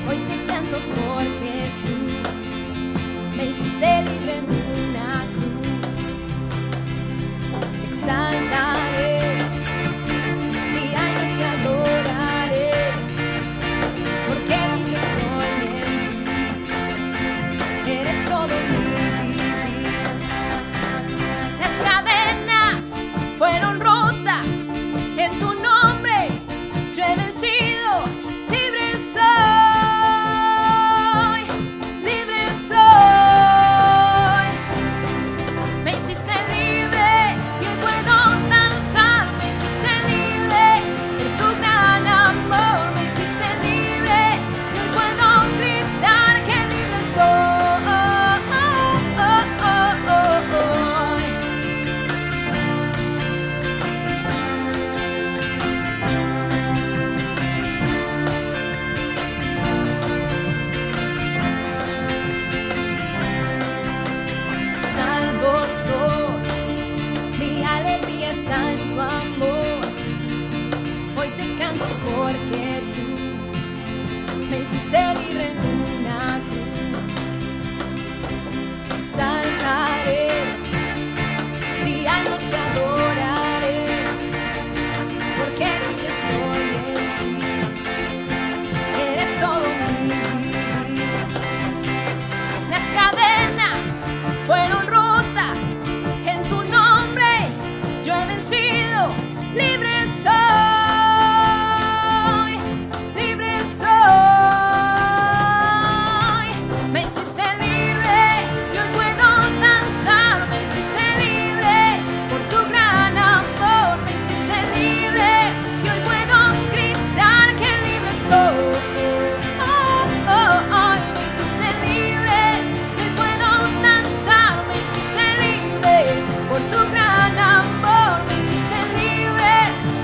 Hoy te canto porque tú me hiciste libre en una cruz. Te exaltaré, día y noche adoraré, porque libre soy en ti. Eres todo mi vivir. Las cadenas fueron rotas en tu nombre. Yo he vencido, libre soy, libre soy. Me hiciste libre y hoy puedo danzar. Me hiciste libre por tu gran amor. Me hiciste libre y hoy puedo gritar que libre soy. Salvo soy, mi alegría está en tu amor. Hoy te canto porque tú me hiciste libre en una cruz. Saltaré, día y noche adoraré, porque libre soy en ti. Eres todo mi vivir. Las cadenas fueron rotas en tu nombre. Yo he vencido, libre soy, libre soy. Me hiciste libre y hoy puedo danzar. Me hiciste libre por tu gran amor. Me hiciste libre y hoy puedo gritar que libre soy. Me hiciste libre y hoy puedo danzar. Me hiciste libre por tu gran amor. Me hiciste libre y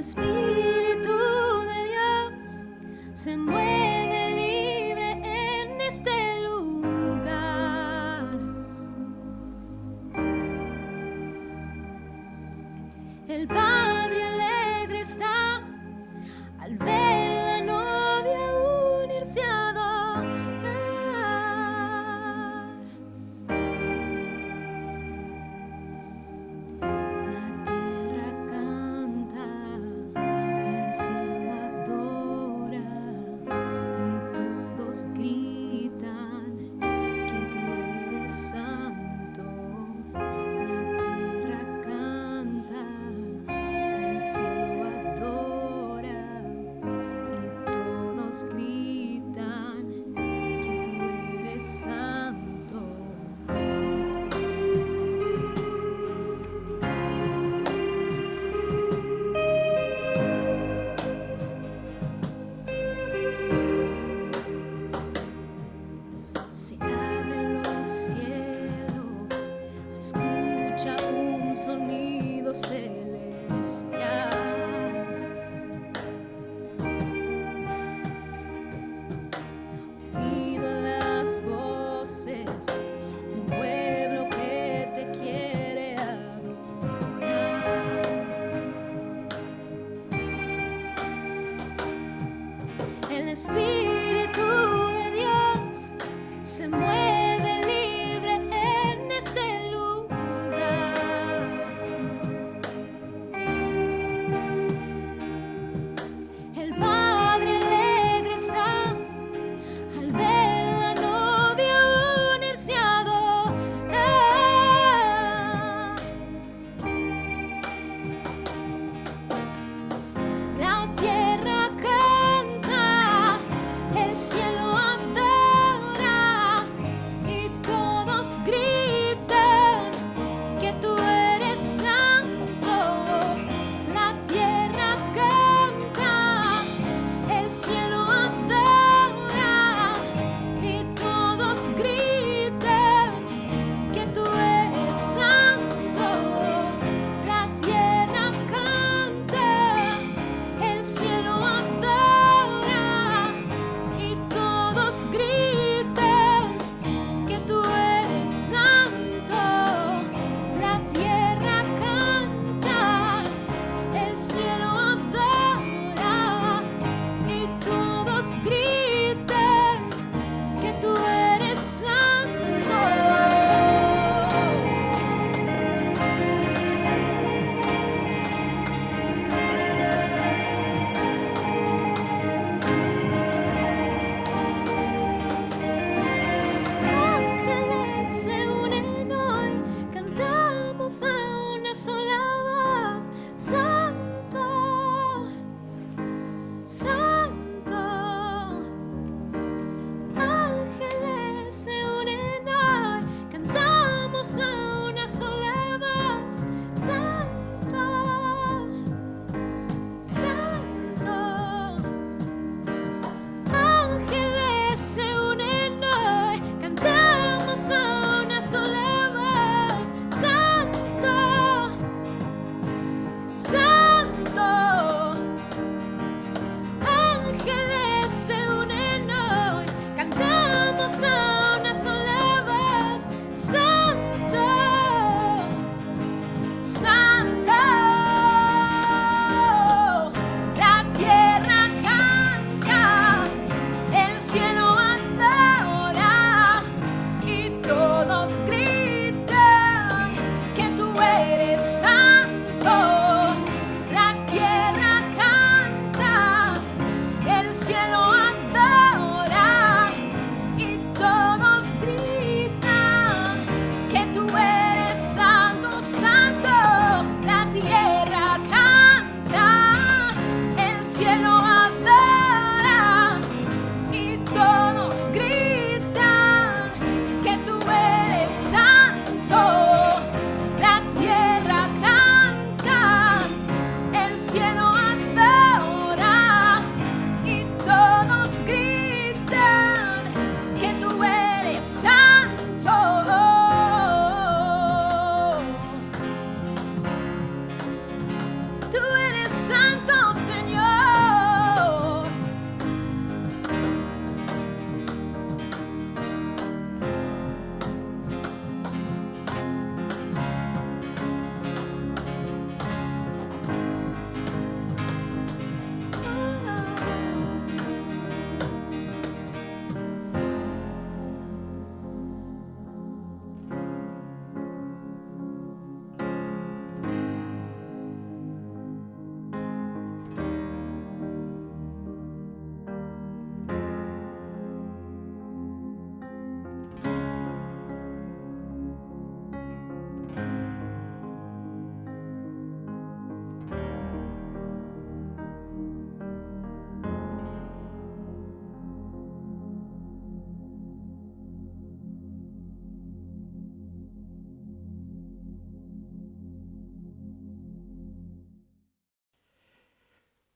Espíritu de Dios se mueve libre en este lugar. El Padre alegre está al ver la novia unirse a adorar. La tierra canta, el cielo adora y todos gritan que tú eres santo. La tierra canta, el cielo adora y todos gritan que tú eres santo. Se abren los cielos, se escucha un sonido celestial. Unido a las voces, un pueblo que te quiere adorar. El Espíritu de Dios se mueve libre en este lugar. El Padre alegre está al ver la novia unirse a adorar. La tierra canta,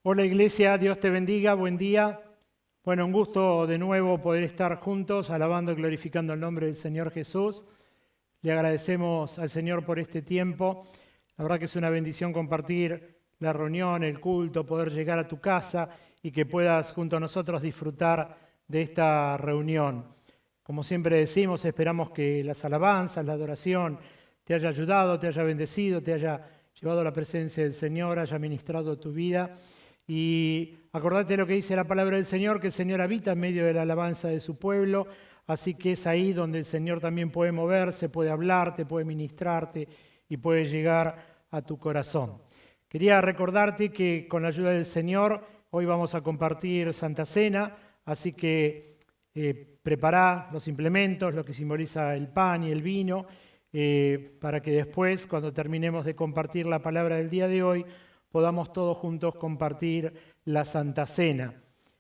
Hola Iglesia, Dios te bendiga, buen día. Bueno, un gusto de nuevo poder estar juntos, alabando y glorificando el nombre del Señor Jesús. Le agradecemos al Señor por este tiempo. La verdad que es una bendición compartir la reunión, el culto, poder llegar a tu casa y que puedas junto a nosotros disfrutar de esta reunión. Como siempre decimos, esperamos que las alabanzas, la adoración te haya ayudado, te haya bendecido, te haya llevado a la presencia del Señor, haya ministrado tu vida. Y acordate lo que dice la palabra del Señor, que el Señor habita en medio de la alabanza de su pueblo, así que es ahí donde el Señor también puede moverse, puede hablarte, puede ministrarte y puede llegar a tu corazón. Quería recordarte que con la ayuda del Señor hoy vamos a compartir Santa Cena, así que prepará los implementos, lo que simboliza el pan y el vino, para que después, cuando terminemos de compartir la palabra del día de hoy, podamos todos juntos compartir la Santa Cena.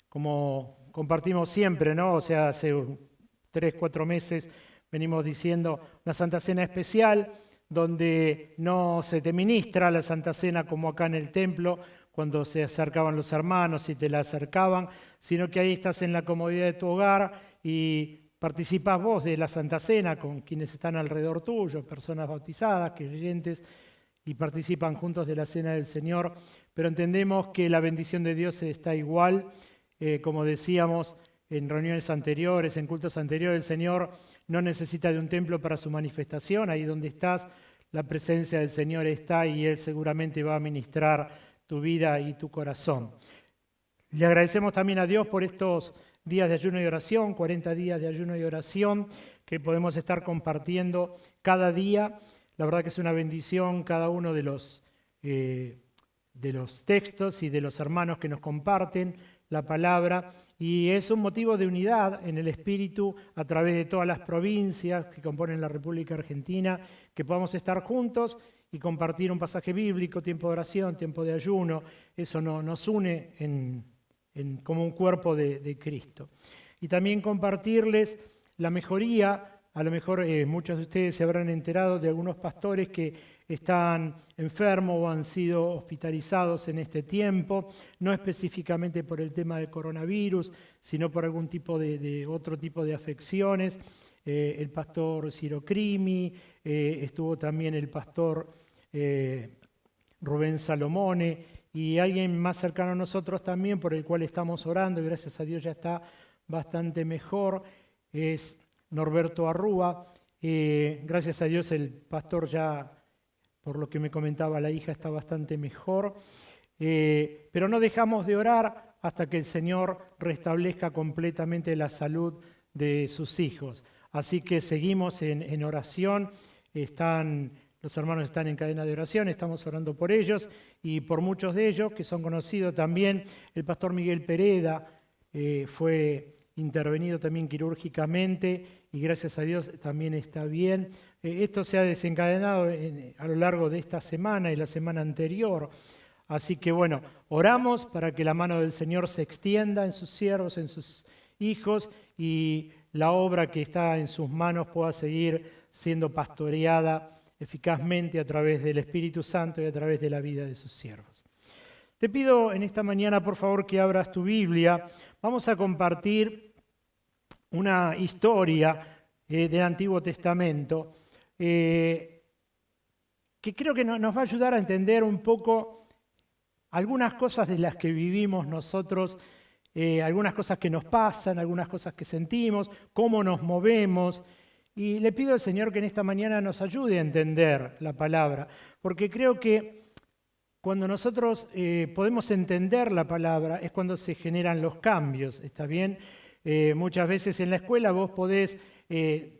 Como compartimos siempre, ¿no? O sea, hace 3-4 meses venimos diciendo una Santa Cena especial, donde no se te ministra la Santa Cena como acá en el templo, cuando se acercaban los hermanos y te la acercaban, sino que ahí estás en la comodidad de tu hogar y participás vos de la Santa Cena con quienes están alrededor tuyo, personas bautizadas, creyentes, y participan juntos de la Cena del Señor, pero entendemos que la bendición de Dios está igual, como decíamos en reuniones anteriores, en cultos anteriores, el Señor no necesita de un templo para su manifestación, ahí donde estás, la presencia del Señor está y Él seguramente va a ministrar tu vida y tu corazón. Le agradecemos también a Dios por estos días de ayuno y oración, 40 días de ayuno y oración, que podemos estar compartiendo cada día. La verdad que es una bendición cada uno de los textos y de los hermanos que nos comparten la palabra, y es un motivo de unidad en el Espíritu a través de todas las provincias que componen la República Argentina, que podamos estar juntos y compartir un pasaje bíblico, tiempo de oración, tiempo de ayuno. Eso nos une como un cuerpo de Cristo. Y también compartirles la mejoría. A lo mejor muchos de ustedes se habrán enterado de algunos pastores que están enfermos o han sido hospitalizados en este tiempo, no específicamente por el tema del coronavirus, sino por algún tipo de otro tipo de afecciones. El pastor Ciro Crimi, estuvo también el pastor Rubén Salomone y alguien más cercano a nosotros también, por el cual estamos orando y gracias a Dios ya está bastante mejor, es Norberto Arrúa. Gracias a Dios el pastor ya, por lo que me comentaba la hija, está bastante mejor. Pero no dejamos de orar hasta que el Señor restablezca completamente la salud de sus hijos. Así que seguimos en oración. Los hermanos están en cadena de oración, estamos orando por ellos y por muchos de ellos que son conocidos también. El pastor Miguel Pereda fue intervenido también quirúrgicamente y gracias a Dios también está bien. Esto se ha desencadenado a lo largo de esta semana y la semana anterior. Así que bueno, oramos para que la mano del Señor se extienda en sus siervos, en sus hijos y la obra que está en sus manos pueda seguir siendo pastoreada eficazmente a través del Espíritu Santo y a través de la vida de sus siervos. Te pido en esta mañana, por favor, que abras tu Biblia. Vamos a compartir una historia del Antiguo Testamento que creo que nos va a ayudar a entender un poco algunas cosas de las que vivimos nosotros, algunas cosas que nos pasan, algunas cosas que sentimos, cómo nos movemos. Y le pido al Señor que en esta mañana nos ayude a entender la palabra, porque creo que cuando nosotros podemos entender la palabra es cuando se generan los cambios, ¿está bien? Muchas veces en la escuela vos podés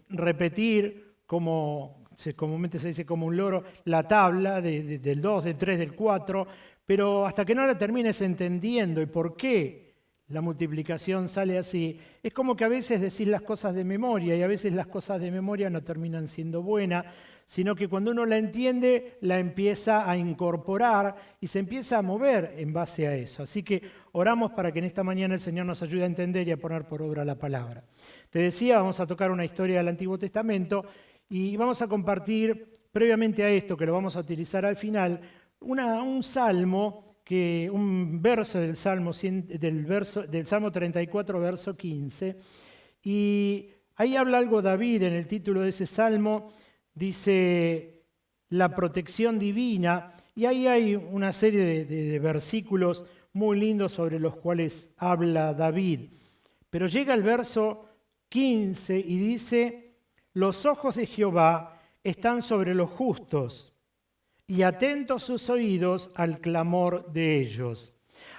repetir, como comúnmente se dice como un loro, la tabla del 2, del 3, del 4, pero hasta que no la termines entendiendo y por qué la multiplicación sale así, es como que a veces decís las cosas de memoria y a veces las cosas de memoria no terminan siendo buenas, sino que cuando uno la entiende, la empieza a incorporar y se empieza a mover en base a eso. Así que oramos para que en esta mañana el Señor nos ayude a entender y a poner por obra la palabra. Te decía, vamos a tocar una historia del Antiguo Testamento y vamos a compartir, previamente a esto, que lo vamos a utilizar al final, un salmo un verso del Salmo 34, verso 15, y ahí habla algo David en el título de ese Salmo, dice la protección divina, y ahí hay una serie de versículos muy lindos sobre los cuales habla David. Pero llega el verso 15 y dice, los ojos de Jehová están sobre los justos y atentos sus oídos al clamor de ellos.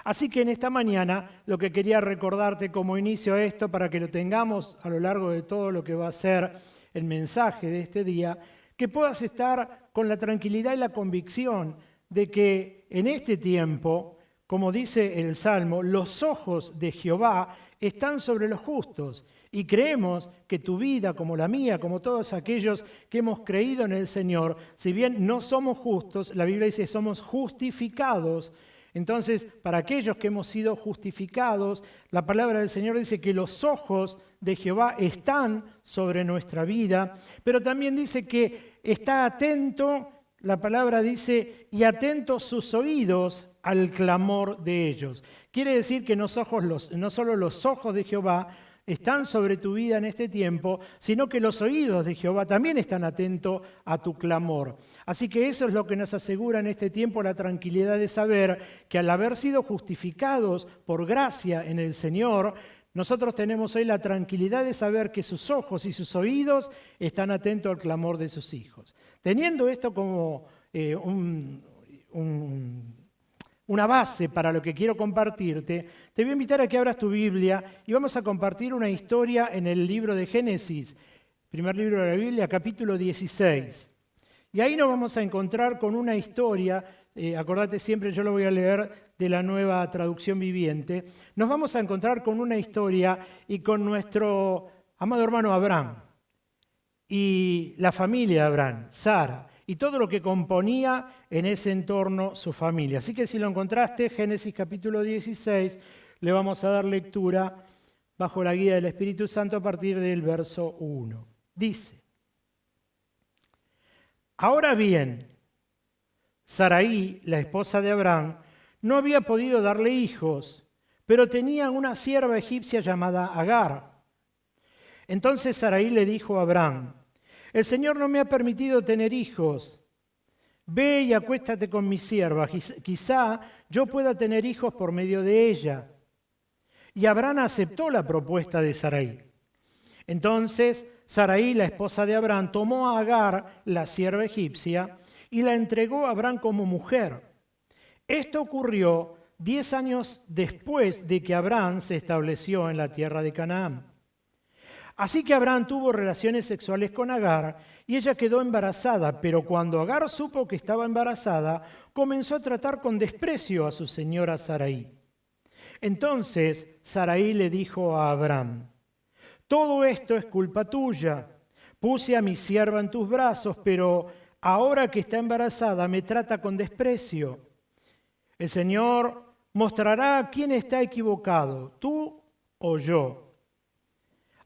Así que en esta mañana lo que quería recordarte como inicio a esto, para que lo tengamos a lo largo de todo lo que va a ser el mensaje de este día, que puedas estar con la tranquilidad y la convicción de que en este tiempo, como dice el Salmo, los ojos de Jehová están sobre los justos. Y creemos que tu vida, como la mía, como todos aquellos que hemos creído en el Señor, si bien no somos justos, la Biblia dice somos justificados. Entonces, para aquellos que hemos sido justificados, la palabra del Señor dice que los ojos de Jehová están sobre nuestra vida, pero también dice que está atento, la palabra dice, y atentos sus oídos al clamor de ellos. Quiere decir que no solo los ojos de Jehová están sobre tu vida en este tiempo, sino que los oídos de Jehová también están atentos a tu clamor. Así que eso es lo que nos asegura en este tiempo la tranquilidad de saber que al haber sido justificados por gracia en el Señor, nosotros tenemos hoy la tranquilidad de saber que sus ojos y sus oídos están atentos al clamor de sus hijos. Teniendo esto como una base para lo que quiero compartirte, te voy a invitar a que abras tu Biblia y vamos a compartir una historia en el libro de Génesis, primer libro de la Biblia, capítulo 16. Y ahí nos vamos a encontrar con una historia, acordate siempre, yo lo voy a leer de la Nueva Traducción Viviente, nos vamos a encontrar con una historia y con nuestro amado hermano Abraham y la familia de Abraham, Sara, y todo lo que componía en ese entorno su familia. Así que si lo encontraste, Génesis capítulo 16, le vamos a dar lectura bajo la guía del Espíritu Santo a partir del verso 1. Dice, ahora bien, Sarai, la esposa de Abraham, no había podido darle hijos, pero tenía una sierva egipcia llamada Agar. Entonces Sarai le dijo a Abraham, el Señor no me ha permitido tener hijos. Ve y acuéstate con mi sierva, quizá yo pueda tener hijos por medio de ella. Y Abraham aceptó la propuesta de Sarai. Entonces Sarai, la esposa de Abraham, tomó a Agar, la sierva egipcia, y la entregó a Abraham como mujer. Esto ocurrió 10 años después de que Abraham se estableció en la tierra de Canaán. Así que Abraham tuvo relaciones sexuales con Agar y ella quedó embarazada, pero cuando Agar supo que estaba embarazada, comenzó a tratar con desprecio a su señora Sarai. Entonces Sarai le dijo a Abraham, todo esto es culpa tuya. Puse a mi sierva en tus brazos, pero ahora que está embarazada me trata con desprecio. El Señor mostrará quién está equivocado, tú o yo.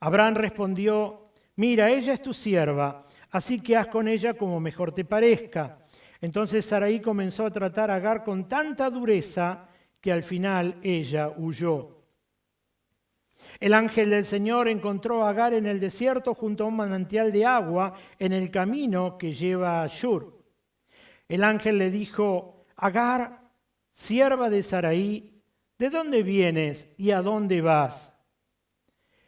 Abraham respondió, mira, ella es tu sierva, así que haz con ella como mejor te parezca. Entonces Sarai comenzó a tratar a Agar con tanta dureza que al final ella huyó. El ángel del Señor encontró a Agar en el desierto junto a un manantial de agua en el camino que lleva a Shur. El ángel le dijo, Agar, sierva de Sarai, ¿de dónde vienes y a dónde vas?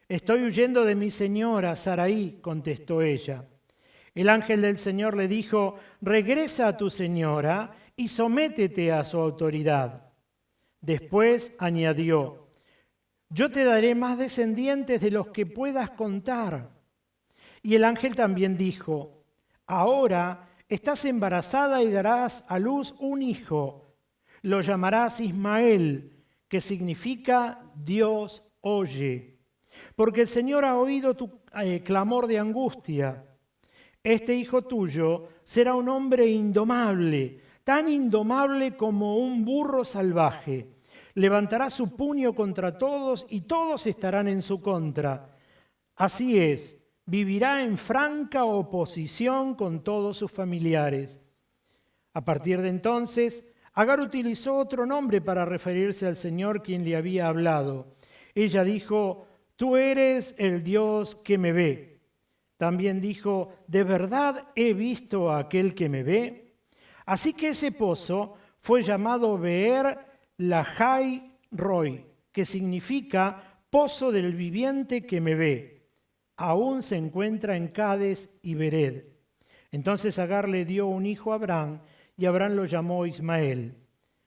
Estoy huyendo de mi señora Sarai, contestó ella. El ángel del Señor le dijo, regresa a tu señora y sométete a su autoridad. Después añadió, yo te daré más descendientes de los que puedas contar. Y el ángel también dijo, ahora estás embarazada y darás a luz un hijo. Lo llamarás Ismael, que significa Dios oye. Porque el Señor ha oído tu clamor de angustia. Este hijo tuyo será un hombre indomable, tan indomable como un burro salvaje. Levantará su puño contra todos y todos estarán en su contra. Así es, vivirá en franca oposición con todos sus familiares. A partir de entonces, Agar utilizó otro nombre para referirse al Señor quien le había hablado. Ella dijo, tú eres el Dios que me ve. También dijo, ¿de verdad he visto a aquel que me ve? Así que ese pozo fue llamado Beer Lahai Roi, que significa pozo del viviente que me ve. Aún se encuentra en Cades y Bered. Entonces Agar le dio un hijo a Abraham y Abraham lo llamó Ismael.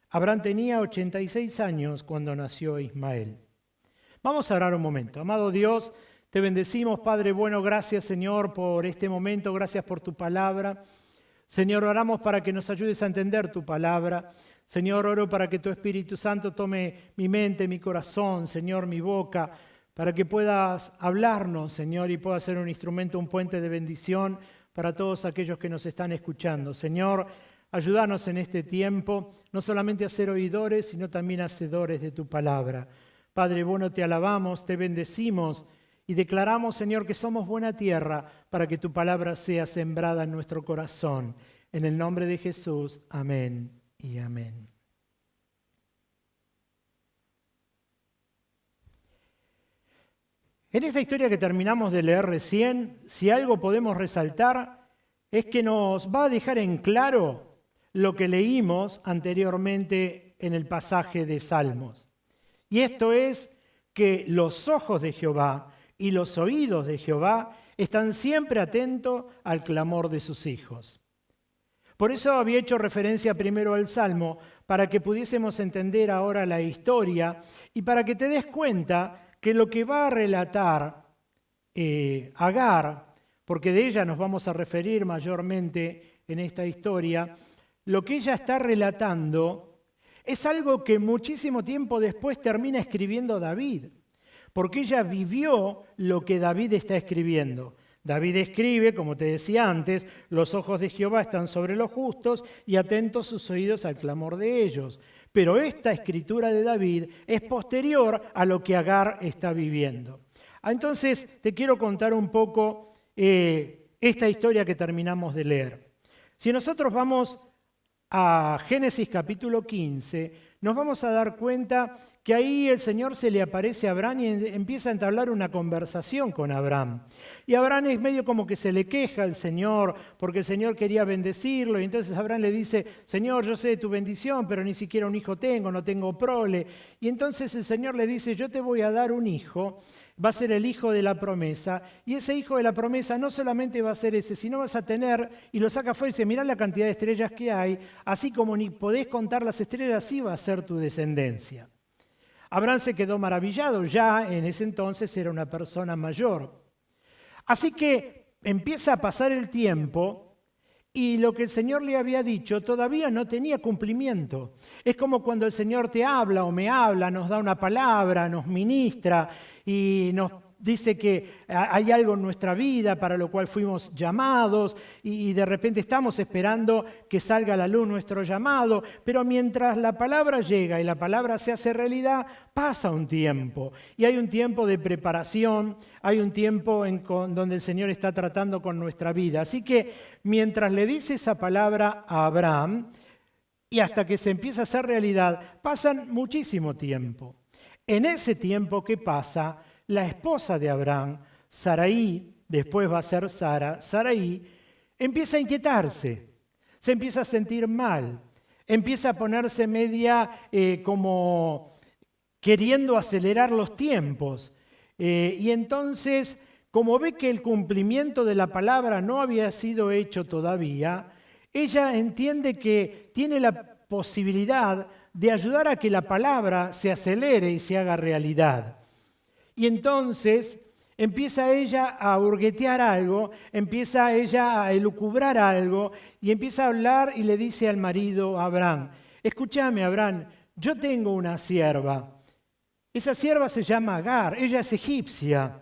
Abraham tenía 86 años cuando nació Ismael. Vamos a orar un momento. Amado Dios, te bendecimos, Padre bueno. Gracias, Señor, por este momento. Gracias por tu palabra. Señor, oramos para que nos ayudes a entender tu palabra. Señor, oro para que tu Espíritu Santo tome mi mente, mi corazón, Señor, mi boca, para que puedas hablarnos, Señor, y pueda ser un instrumento, un puente de bendición para todos aquellos que nos están escuchando. Señor, ayúdanos en este tiempo, no solamente a ser oidores, sino también hacedores de tu palabra. Padre bueno, te alabamos, te bendecimos y declaramos, Señor, que somos buena tierra para que tu palabra sea sembrada en nuestro corazón. En el nombre de Jesús, amén y amén. En esta historia que terminamos de leer recién, si algo podemos resaltar, es que nos va a dejar en claro lo que leímos anteriormente en el pasaje de Salmos. Y esto es que los ojos de Jehová y los oídos de Jehová están siempre atentos al clamor de sus hijos. Por eso había hecho referencia primero al Salmo, para que pudiésemos entender ahora la historia y para que te des cuenta que lo que va a relatar Agar, porque de ella nos vamos a referir mayormente en esta historia, lo que ella está relatando es algo que muchísimo tiempo después termina escribiendo David, porque ella vivió lo que David está escribiendo. David escribe, como te decía antes, los ojos de Jehová están sobre los justos y atentos sus oídos al clamor de ellos. Pero esta escritura de David es posterior a lo que Agar está viviendo. Entonces, te quiero contar un poco esta historia que terminamos de leer. Si nosotros vamos a Génesis capítulo 15, nos vamos a dar cuenta que ahí el Señor se le aparece a Abraham y empieza a entablar una conversación con Abraham. Y Abraham es medio como que se le queja al Señor porque el Señor quería bendecirlo. Y entonces Abraham le dice, Señor, yo sé de tu bendición, pero ni siquiera un hijo tengo, no tengo prole. Y entonces el Señor le dice, yo te voy a dar un hijo, va a ser el hijo de la promesa. Y ese hijo de la promesa no solamente va a ser ese, sino vas a tener, y lo saca fuera y dice, mirá la cantidad de estrellas que hay, así como ni podés contar las estrellas, así va a ser tu descendencia. Abraham se quedó maravillado, ya en ese entonces era una persona mayor. Así que empieza a pasar el tiempo y lo que el Señor le había dicho todavía no tenía cumplimiento. Es como cuando el Señor te habla o me habla, nos da una palabra, nos ministra y nos dice que hay algo en nuestra vida para lo cual fuimos llamados y de repente estamos esperando que salga a la luz nuestro llamado, pero mientras la palabra llega y la palabra se hace realidad, pasa un tiempo. Y hay un tiempo de preparación, hay un tiempo donde el Señor está tratando con nuestra vida. Así que mientras le dice esa palabra a Abraham y hasta que se empieza a hacer realidad, pasan muchísimo tiempo. En ese tiempo que pasa, la esposa de Abraham, Sarai, después va a ser Sara, Sarai, empieza a inquietarse, se empieza a sentir mal, empieza a ponerse media como queriendo acelerar los tiempos. Y entonces, como ve que el cumplimiento de la palabra no había sido hecho todavía, ella entiende que tiene la posibilidad de ayudar a que la palabra se acelere y se haga realidad. Y entonces empieza ella a hurguetear algo, empieza ella a elucubrar algo y empieza a hablar y le dice al marido Abraham, escúchame Abraham, yo tengo una sierva. Esa sierva se llama Agar, ella es egipcia.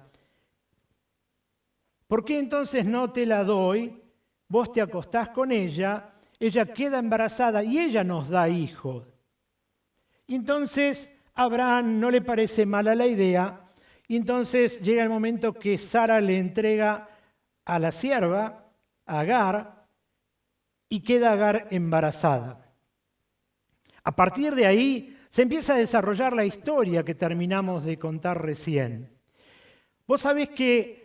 ¿Por qué entonces no te la doy? Vos te acostás con ella, ella queda embarazada y ella nos da hijos. Y entonces a Abraham no le parece mala la idea. Y entonces llega el momento que Sara le entrega a la sierva, a Agar, y queda Agar embarazada. A partir de ahí se empieza a desarrollar la historia que terminamos de contar recién. Vos sabés que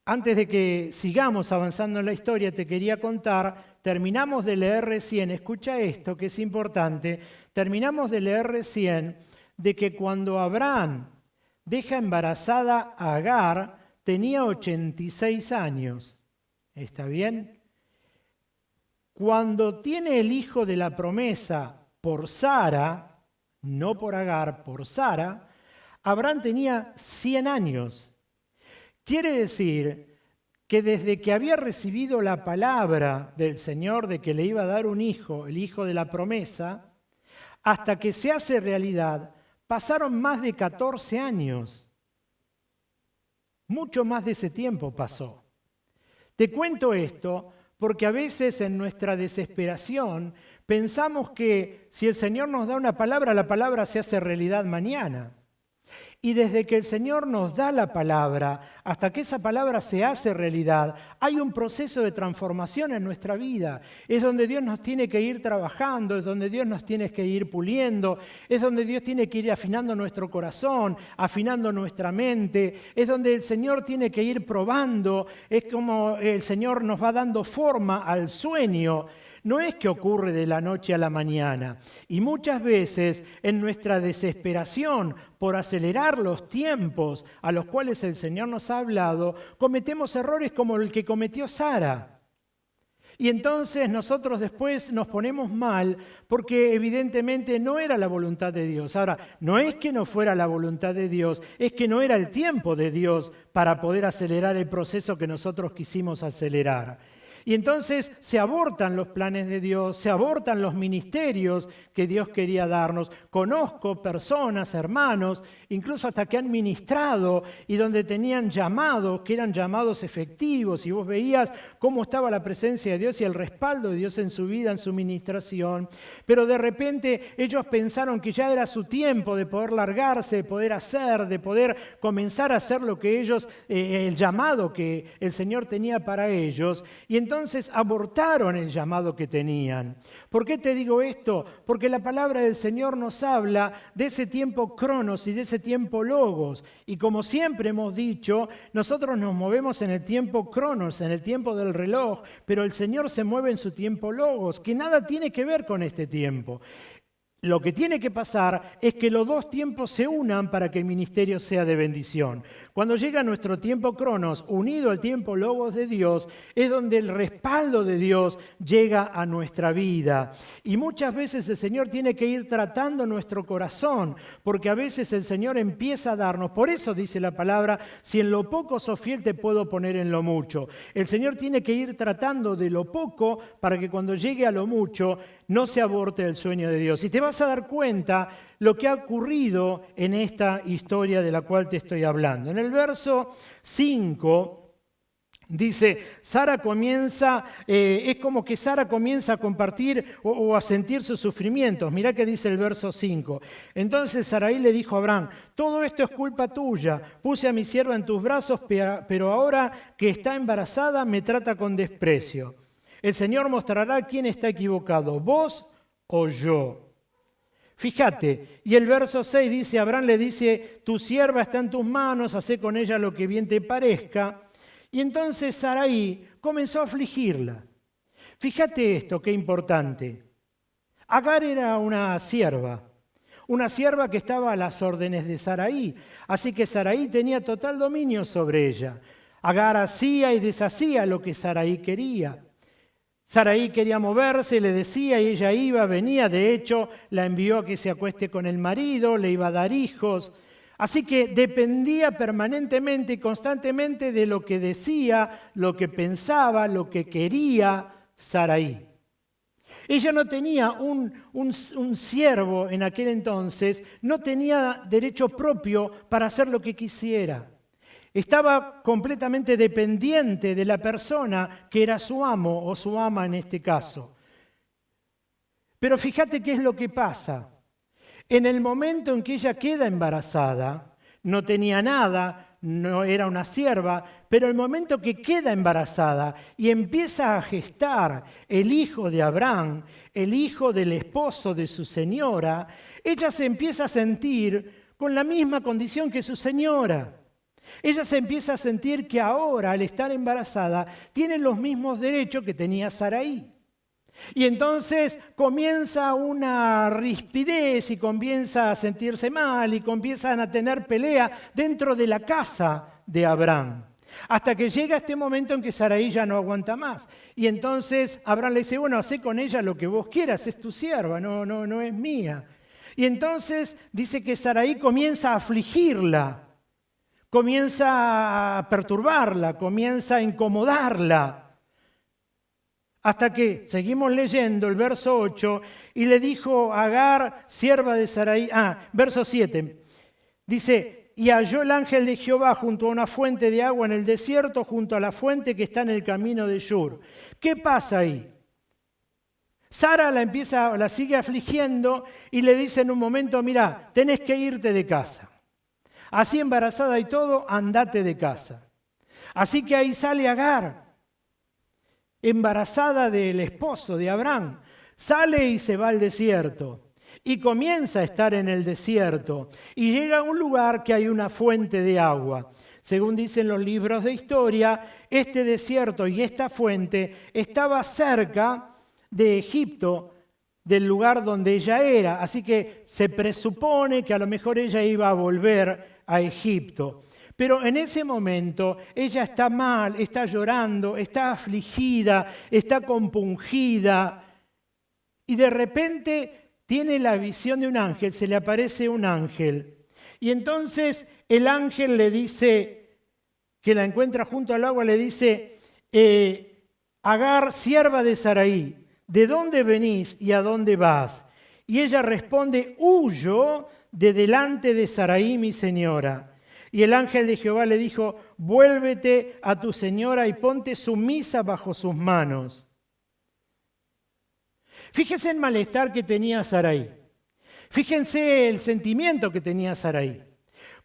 antes de que sigamos avanzando en la historia, te quería contar, terminamos de leer recién, escucha esto que es importante, terminamos de leer recién de que cuando Abraham deja embarazada a Agar, tenía 86 años. ¿Está bien? Cuando tiene el hijo de la promesa por Sara, no por Agar, por Sara, Abraham tenía 100 años. Quiere decir que desde que había recibido la palabra del Señor de que le iba a dar un hijo, el hijo de la promesa, hasta que se hace realidad, pasaron más de 14 años. Mucho más de ese tiempo pasó. Te cuento esto porque a veces en nuestra desesperación pensamos que si el Señor nos da una palabra, la palabra se hace realidad mañana. Y desde que el Señor nos da la palabra hasta que esa palabra se hace realidad, hay un proceso de transformación en nuestra vida. Es donde Dios nos tiene que ir trabajando, es donde Dios nos tiene que ir puliendo, es donde Dios tiene que ir afinando nuestro corazón, afinando nuestra mente, es donde el Señor tiene que ir probando, es como el Señor nos va dando forma al sueño. No es que ocurre de la noche a la mañana. Y muchas veces en nuestra desesperación por acelerar los tiempos a los cuales el Señor nos ha hablado, cometemos errores como el que cometió Sara. Y entonces nosotros después nos ponemos mal porque evidentemente no era la voluntad de Dios. Ahora, no es que no fuera la voluntad de Dios, es que no era el tiempo de Dios para poder acelerar el proceso que nosotros quisimos acelerar. Y entonces se abortan los planes de Dios, se abortan los ministerios que Dios quería darnos. Conozco personas, hermanos, incluso hasta que han ministrado y donde tenían llamados, que eran llamados efectivos, y vos veías cómo estaba la presencia de Dios y el respaldo de Dios en su vida, en su ministración. Pero de repente ellos pensaron que ya era su tiempo de poder largarse, de poder hacer, de poder comenzar a hacer lo que ellos, el llamado que el Señor tenía para ellos. Y entonces abortaron el llamado que tenían. ¿Por qué te digo esto? Porque la palabra del Señor nos habla de ese tiempo cronos y de ese tiempo logos. Y como siempre hemos dicho, nosotros nos movemos en el tiempo cronos, en el tiempo del reloj, pero el Señor se mueve en su tiempo logos, que nada tiene que ver con este tiempo. Lo que tiene que pasar es que los dos tiempos se unan para que el ministerio sea de bendición. Cuando llega nuestro tiempo cronos, unido al tiempo logos de Dios, es donde el respaldo de Dios llega a nuestra vida. Y muchas veces el Señor tiene que ir tratando nuestro corazón, porque a veces el Señor empieza a darnos. Por eso dice la palabra, si en lo poco sos fiel te puedo poner en lo mucho. El Señor tiene que ir tratando de lo poco para que cuando llegue a lo mucho no se aborte el sueño de Dios. Y te vas a dar cuenta lo que ha ocurrido en esta historia de la cual te estoy hablando. En el verso 5 dice, Sara comienza, es como que Sara comienza a compartir o a sentir sus sufrimientos. Mirá que dice el verso 5. Entonces Sarai le dijo a Abraham, todo esto es culpa tuya. Puse a mi sierva en tus brazos, pero ahora que está embarazada me trata con desprecio. El Señor mostrará quién está equivocado, vos o yo. Fíjate, y el verso 6 dice, Abraham le dice, tu sierva está en tus manos, hacé con ella lo que bien te parezca. Y entonces Sarai comenzó a afligirla. Fíjate esto, qué importante. Agar era una sierva que estaba a las órdenes de Sarai, así que Sarai tenía total dominio sobre ella. Agar hacía y deshacía lo que Sarai quería. Sarai quería moverse, le decía y ella iba, venía. De hecho, la envió a que se acueste con el marido, le iba a dar hijos. Así que dependía permanentemente y constantemente de lo que decía, lo que pensaba, lo que quería Sarai. Ella no tenía un siervo en aquel entonces, no tenía derecho propio para hacer lo que quisiera. Estaba completamente dependiente de la persona que era su amo o su ama en este caso. Pero fíjate qué es lo que pasa. En el momento en que ella queda embarazada, no tenía nada, no era una sierva, pero el momento que queda embarazada y empieza a gestar el hijo de Abraham, el hijo del esposo de su señora, ella se empieza a sentir con la misma condición que su señora. Ella se empieza a sentir que ahora, al estar embarazada, tiene los mismos derechos que tenía Sarai. Y entonces comienza una rispidez y comienza a sentirse mal y comienzan a tener pelea dentro de la casa de Abraham. Hasta que llega este momento en que Sarai ya no aguanta más. Y entonces Abraham le dice, bueno, hacé con ella lo que vos quieras, es tu sierva, no es mía. Y entonces dice que Sarai comienza a afligirla, comienza a perturbarla, comienza a incomodarla. Hasta que, seguimos leyendo el verso 8, y le dijo a Agar, sierva de Sarai, verso 7, dice, y halló el ángel de Jehová junto a una fuente de agua en el desierto, junto a la fuente que está en el camino de Shur. ¿Qué pasa ahí? Sara la sigue afligiendo y le dice en un momento, mira, tenés que irte de casa. Así embarazada y todo, andate de casa. Así que ahí sale Agar, embarazada del esposo de Abraham, sale y se va al desierto y comienza a estar en el desierto y llega a un lugar que hay una fuente de agua. Según dicen los libros de historia, este desierto y esta fuente estaba cerca de Egipto, del lugar donde ella era, así que se presupone que a lo mejor ella iba a volver a Egipto. Pero en ese momento ella está mal, está llorando, está afligida, está compungida y de repente tiene la visión de un ángel, se le aparece un ángel. Y entonces el ángel le dice, que la encuentra junto al agua, le dice, Agar, sierva de Sarai, ¿de dónde venís y a dónde vas? Y ella responde, huyo de delante de Sarai, mi señora. Y el ángel de Jehová le dijo, vuélvete a tu señora y ponte sumisa bajo sus manos. Fíjense el malestar que tenía Sarai. Fíjense el sentimiento que tenía Sarai.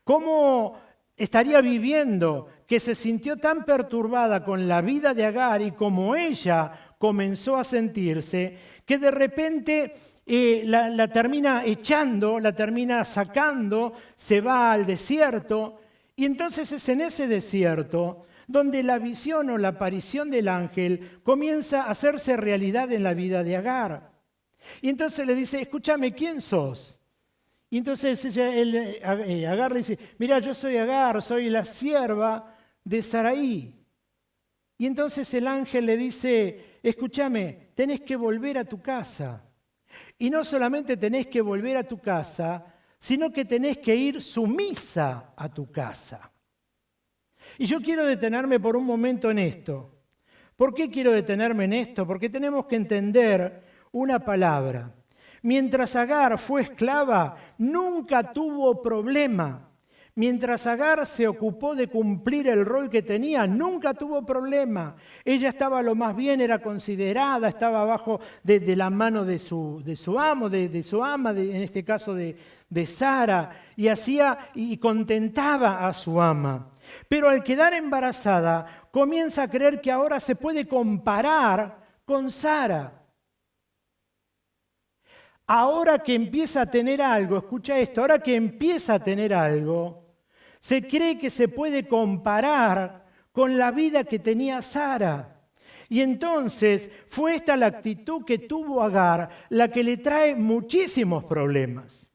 Cómo estaría viviendo, que se sintió tan perturbada con la vida de Agar y como ella comenzó a sentirse, que de repente la termina echando, la termina sacando, se va al desierto y entonces es en ese desierto donde la visión o la aparición del ángel comienza a hacerse realidad en la vida de Agar. Y entonces le dice, escúchame, ¿quién sos? Y entonces Agar le dice, mira, yo soy Agar, soy la sierva de Sarai. Y entonces el ángel le dice, escúchame, tenés que volver a tu casa. Y no solamente tenés que volver a tu casa, sino que tenés que ir sumisa a tu casa. Y yo quiero detenerme por un momento en esto. ¿Por qué quiero detenerme en esto? Porque tenemos que entender una palabra. Mientras Agar fue esclava, nunca tuvo problema. Mientras Agar se ocupó de cumplir el rol que tenía, nunca tuvo problema. Ella estaba lo más bien, era considerada, estaba abajo de la mano de su amo, de su ama, en este caso de Sara, y hacía y contentaba a su ama. Pero al quedar embarazada, comienza a creer que ahora se puede comparar con Sara. Ahora que empieza a tener algo, escucha esto, ahora que empieza a tener algo, se cree que se puede comparar con la vida que tenía Sara. Y entonces fue esta la actitud que tuvo Agar, la que le trae muchísimos problemas.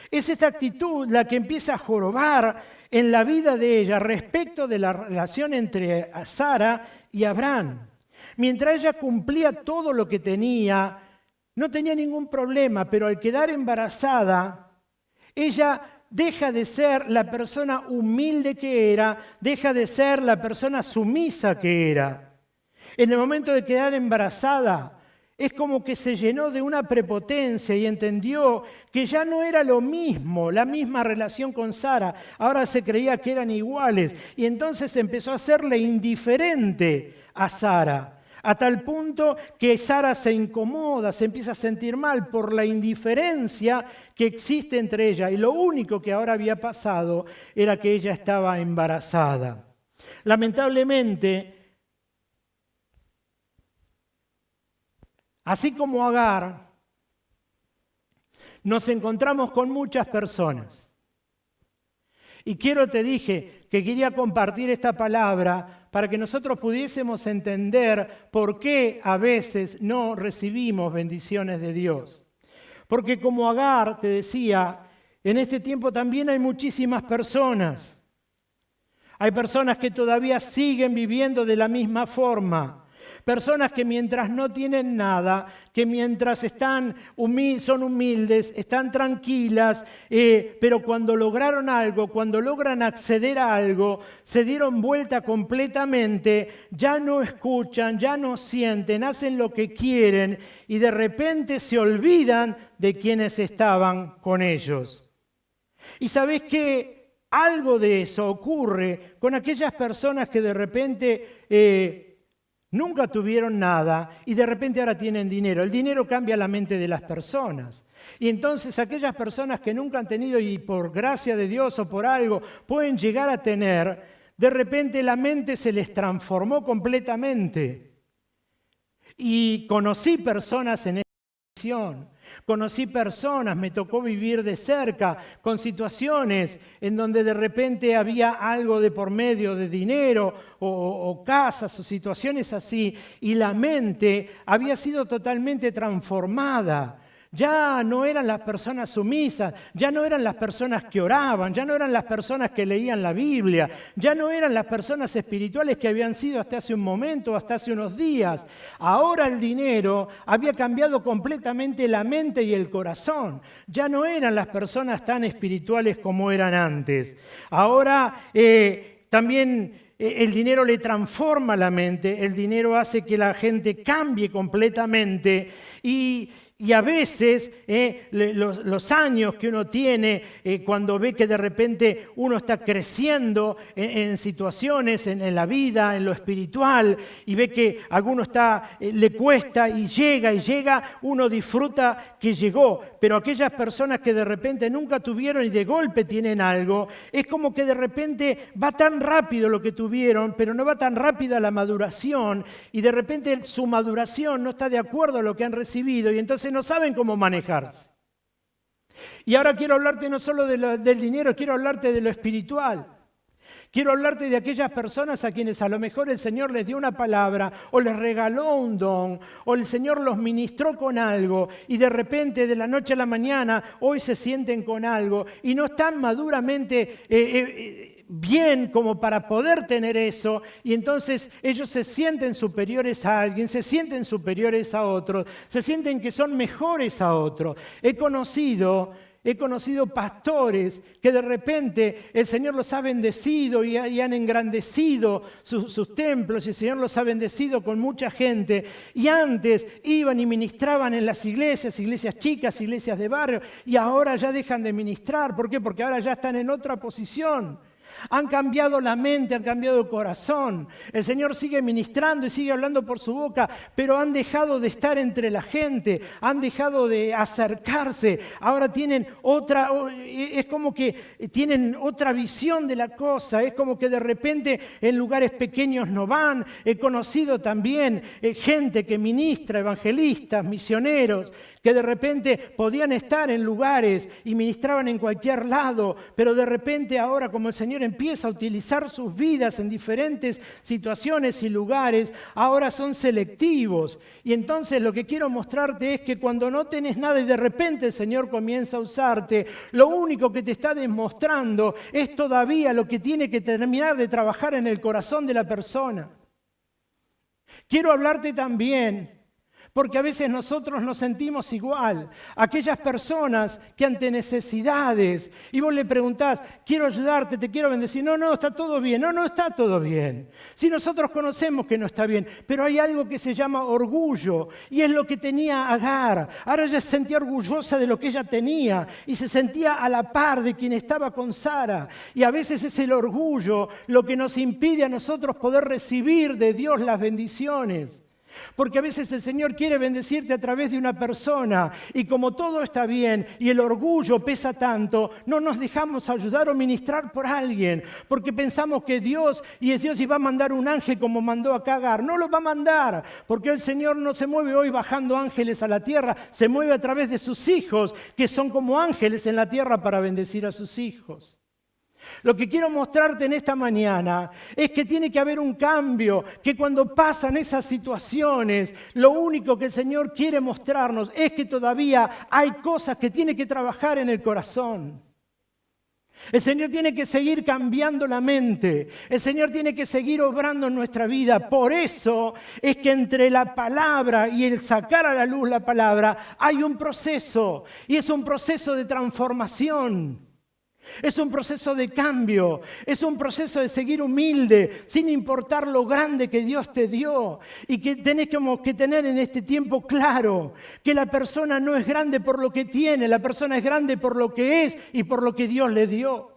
Es esta actitud la que empieza a jorobar en la vida de ella respecto de la relación entre Sara y Abraham. Mientras ella cumplía todo lo que tenía, no tenía ningún problema, pero al quedar embarazada, ella deja de ser la persona humilde que era, deja de ser la persona sumisa que era. En el momento de quedar embarazada, es como que se llenó de una prepotencia y entendió que ya no era lo mismo, la misma relación con Sara. Ahora se creía que eran iguales y entonces empezó a hacerle indiferente a Sara. a tal punto que Sara se incomoda, se empieza a sentir mal por la indiferencia que existe entre ella. Y lo único que ahora había pasado era que ella estaba embarazada. Lamentablemente, así como Agar, nos encontramos con muchas personas. Y te dije que quería compartir esta palabra para que nosotros pudiésemos entender por qué a veces no recibimos bendiciones de Dios. Porque como Agar, te decía, en este tiempo también hay muchísimas personas. Hay personas que todavía siguen viviendo de la misma forma. Personas que mientras no tienen nada, que mientras son humildes, están tranquilas, pero cuando lograron algo, cuando logran acceder a algo, se dieron vuelta completamente, ya no escuchan, ya no sienten, hacen lo que quieren y de repente se olvidan de quienes estaban con ellos. ¿Y sabés qué? Algo de eso ocurre con aquellas personas que de repente nunca tuvieron nada y de repente ahora tienen dinero. El dinero cambia la mente de las personas. Y entonces aquellas personas que nunca han tenido y por gracia de Dios o por algo pueden llegar a tener, de repente la mente se les transformó completamente. Y conocí personas en esta situación. Conocí personas, me tocó vivir de cerca con situaciones en donde de repente había algo de por medio de dinero o casas o situaciones así y la mente había sido totalmente transformada. Ya no eran las personas sumisas, ya no eran las personas que oraban, ya no eran las personas que leían la Biblia, ya no eran las personas espirituales que habían sido hasta hace un momento, hasta hace unos días. Ahora el dinero había cambiado completamente la mente y el corazón. Ya no eran las personas tan espirituales como eran antes. Ahora también el dinero le transforma la mente, el dinero hace que la gente cambie completamente y a veces los años que uno tiene, cuando ve que de repente uno está creciendo en situaciones, en la vida, en lo espiritual, y ve que a alguno le cuesta y llega, uno disfruta que llegó. Pero aquellas personas que de repente nunca tuvieron y de golpe tienen algo, es como que de repente va tan rápido lo que tuvieron, pero no va tan rápida la maduración, y de repente su maduración no está de acuerdo a lo que han recibido, y entonces no saben cómo manejarse. Y ahora quiero hablarte no solo del dinero, quiero hablarte de lo espiritual. Quiero hablarte de aquellas personas a quienes a lo mejor el Señor les dio una palabra o les regaló un don o el Señor los ministró con algo y de repente de la noche a la mañana hoy se sienten con algo y no están maduramente bien como para poder tener eso y entonces ellos se sienten superiores a alguien, se sienten superiores a otros, se sienten que son mejores a otros. He conocido pastores que de repente el Señor los ha bendecido y han engrandecido sus templos y el Señor los ha bendecido con mucha gente. Y antes iban y ministraban en las iglesias chicas, iglesias de barrio, y ahora ya dejan de ministrar. ¿Por qué? Porque ahora ya están en otra posición. Han cambiado la mente, han cambiado el corazón. El Señor sigue ministrando y sigue hablando por su boca, pero han dejado de estar entre la gente, han dejado de acercarse. Ahora tienen es como que tienen otra visión de la cosa. Es como que de repente en lugares pequeños no van. He conocido también gente que ministra, evangelistas, misioneros, que de repente podían estar en lugares y ministraban en cualquier lado, pero de repente ahora como el Señor empieza a utilizar sus vidas en diferentes situaciones y lugares, ahora son selectivos. Y entonces lo que quiero mostrarte es que cuando no tenés nada y de repente el Señor comienza a usarte, lo único que te está demostrando es todavía lo que tiene que terminar de trabajar en el corazón de la persona. Quiero hablarte también porque a veces nosotros nos sentimos igual. Aquellas personas que ante necesidades, y vos le preguntás, quiero ayudarte, te quiero bendecir. No, está todo bien. No está todo bien. Si nosotros conocemos que no está bien, pero hay algo que se llama orgullo, y es lo que tenía Agar. Ahora ella se sentía orgullosa de lo que ella tenía, y se sentía a la par de quien estaba con Sara. Y a veces es el orgullo lo que nos impide a nosotros poder recibir de Dios las bendiciones. Porque a veces el Señor quiere bendecirte a través de una persona y como todo está bien y el orgullo pesa tanto, no nos dejamos ayudar o ministrar por alguien porque pensamos que Dios y es Dios y va a mandar un ángel como mandó a Agar. No lo va a mandar porque el Señor no se mueve hoy bajando ángeles a la tierra, se mueve a través de sus hijos que son como ángeles en la tierra para bendecir a sus hijos. Lo que quiero mostrarte en esta mañana es que tiene que haber un cambio, que cuando pasan esas situaciones, lo único que el Señor quiere mostrarnos es que todavía hay cosas que tiene que trabajar en el corazón. El Señor tiene que seguir cambiando la mente, el Señor tiene que seguir obrando en nuestra vida. Por eso es que entre la palabra y el sacar a la luz la palabra hay un proceso, y es un proceso de transformación. Es un proceso de cambio, es un proceso de seguir humilde, sin importar lo grande que Dios te dio. Y que tenés que tener en este tiempo claro que la persona no es grande por lo que tiene, la persona es grande por lo que es y por lo que Dios le dio.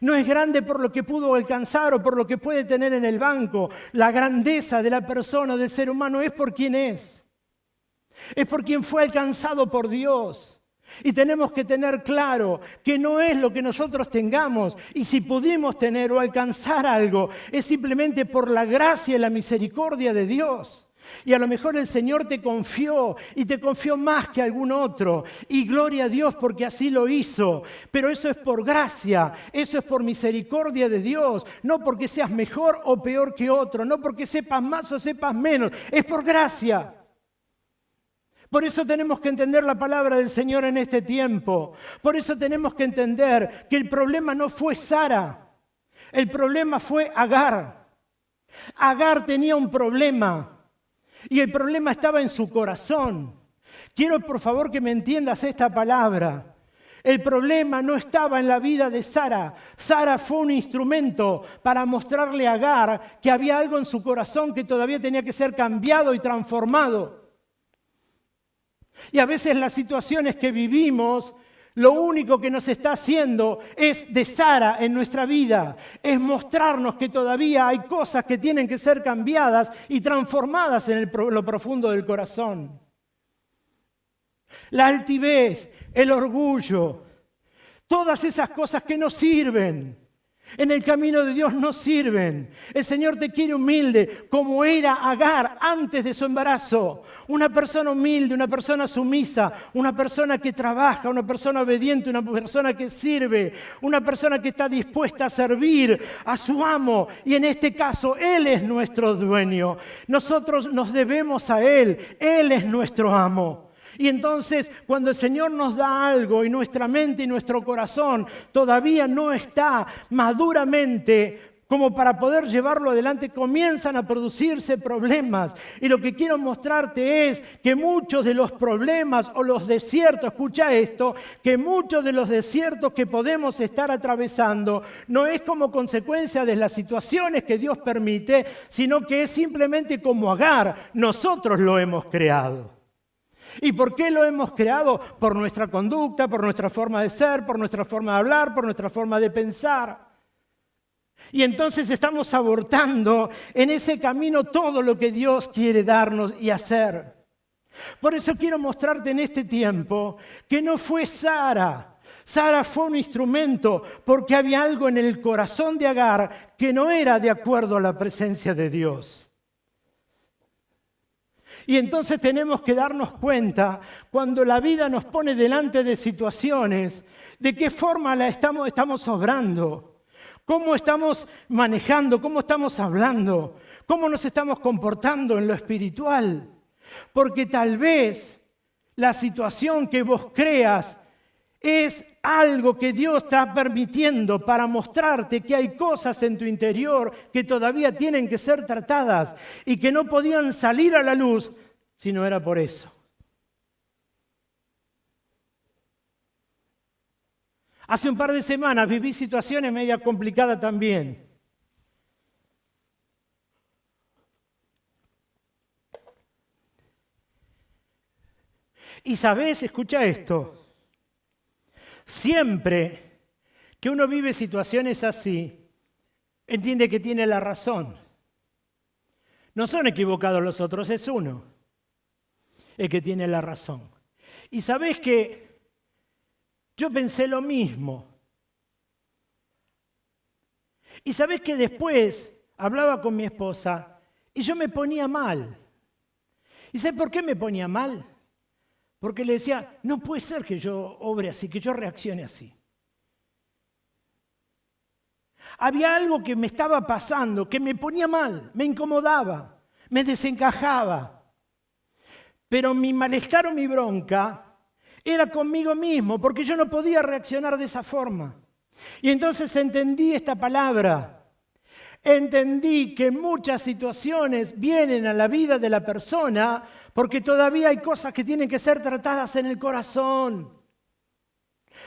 No es grande por lo que pudo alcanzar o por lo que puede tener en el banco. La grandeza de la persona o del ser humano es por quien es por quien fue alcanzado por Dios. Y tenemos que tener claro que no es lo que nosotros tengamos y si pudimos tener o alcanzar algo es simplemente por la gracia y la misericordia de Dios. Y a lo mejor el Señor te confió y te confió más que algún otro y gloria a Dios porque así lo hizo. Pero eso es por gracia, eso es por misericordia de Dios, no porque seas mejor o peor que otro, no porque sepas más o sepas menos, es por gracia. Por eso tenemos que entender la palabra del Señor en este tiempo. Por eso tenemos que entender que el problema no fue Sara, el problema fue Agar. Agar tenía un problema y el problema estaba en su corazón. Quiero por favor que me entiendas esta palabra. El problema no estaba en la vida de Sara. Sara fue un instrumento para mostrarle a Agar que había algo en su corazón que todavía tenía que ser cambiado y transformado. Y a veces las situaciones que vivimos, lo único que nos está haciendo es de Sara en nuestra vida, es mostrarnos que todavía hay cosas que tienen que ser cambiadas y transformadas en lo profundo del corazón. La altivez, el orgullo, todas esas cosas que no sirven. En el camino de Dios no sirven. El Señor te quiere humilde, como era Agar antes de su embarazo. Una persona humilde, una persona sumisa, una persona que trabaja, una persona obediente, una persona que sirve, una persona que está dispuesta a servir a su amo. Y en este caso, Él es nuestro dueño. Nosotros nos debemos a Él. Él es nuestro amo. Y entonces, cuando el Señor nos da algo y nuestra mente y nuestro corazón todavía no está maduramente como para poder llevarlo adelante, comienzan a producirse problemas. Y lo que quiero mostrarte es que muchos de los problemas o los desiertos, escucha esto, que muchos de los desiertos que podemos estar atravesando no es como consecuencia de las situaciones que Dios permite, sino que es simplemente como Agar, nosotros lo hemos creado. ¿Y por qué lo hemos creado? Por nuestra conducta, por nuestra forma de ser, por nuestra forma de hablar, por nuestra forma de pensar. Y entonces estamos abortando en ese camino todo lo que Dios quiere darnos y hacer. Por eso quiero mostrarte en este tiempo que no fue Sara. Sara fue un instrumento porque había algo en el corazón de Agar que no era de acuerdo a la presencia de Dios. Y entonces tenemos que darnos cuenta, cuando la vida nos pone delante de situaciones, de qué forma estamos obrando, cómo estamos manejando, cómo estamos hablando, cómo nos estamos comportando en lo espiritual. Porque tal vez la situación que vos creas es algo que Dios está permitiendo para mostrarte que hay cosas en tu interior que todavía tienen que ser tratadas y que no podían salir a la luz si no era por eso. Hace un par de semanas viví situaciones media complicadas también. Y sabes, escucha esto. Siempre que uno vive situaciones así, entiende que tiene la razón. No son equivocados los otros, es uno el que tiene la razón. Y sabés que yo pensé lo mismo. Y sabés que después hablaba con mi esposa y yo me ponía mal. ¿Y sabés por qué me ponía mal? Porque le decía, no puede ser que yo obre así, que yo reaccione así. Había algo que me estaba pasando, que me ponía mal, me incomodaba, me desencajaba. Pero mi malestar o mi bronca era conmigo mismo, porque yo no podía reaccionar de esa forma. Y entonces entendí esta palabra. Entendí que muchas situaciones vienen a la vida de la persona porque todavía hay cosas que tienen que ser tratadas en el corazón.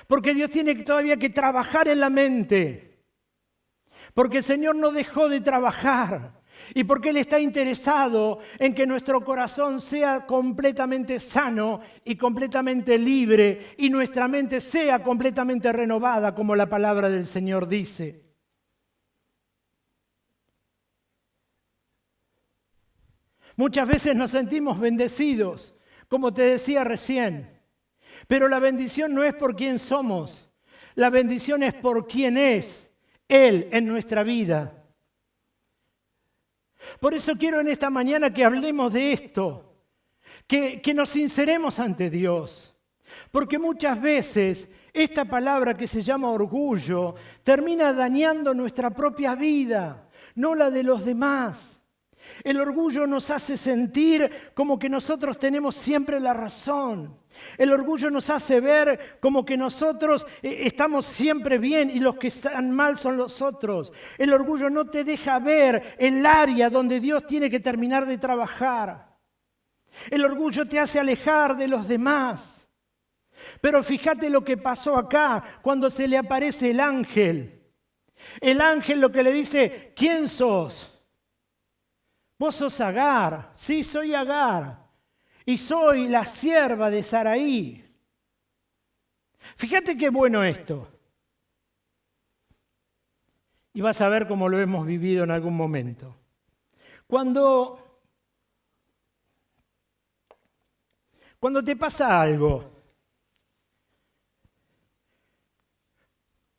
Porque Dios tiene todavía que trabajar en la mente. Porque el Señor no dejó de trabajar. Y porque Él está interesado en que nuestro corazón sea completamente sano y completamente libre y nuestra mente sea completamente renovada, como la palabra del Señor dice. Muchas veces nos sentimos bendecidos, como te decía recién, pero la bendición no es por quién somos, la bendición es por quién es Él en nuestra vida. Por eso quiero en esta mañana que hablemos de esto, que nos sinceremos ante Dios, porque muchas veces esta palabra que se llama orgullo termina dañando nuestra propia vida, no la de los demás. El orgullo nos hace sentir como que nosotros tenemos siempre la razón. El orgullo nos hace ver como que nosotros estamos siempre bien y los que están mal son los otros. El orgullo no te deja ver el área donde Dios tiene que terminar de trabajar. El orgullo te hace alejar de los demás. Pero fíjate lo que pasó acá cuando se le aparece el ángel. El ángel lo que le dice, ¿quién sos? Vos sos Agar, sí, soy Agar, y soy la sierva de Saraí. Fíjate qué bueno esto. Y vas a ver cómo lo hemos vivido en algún momento. Cuando te pasa algo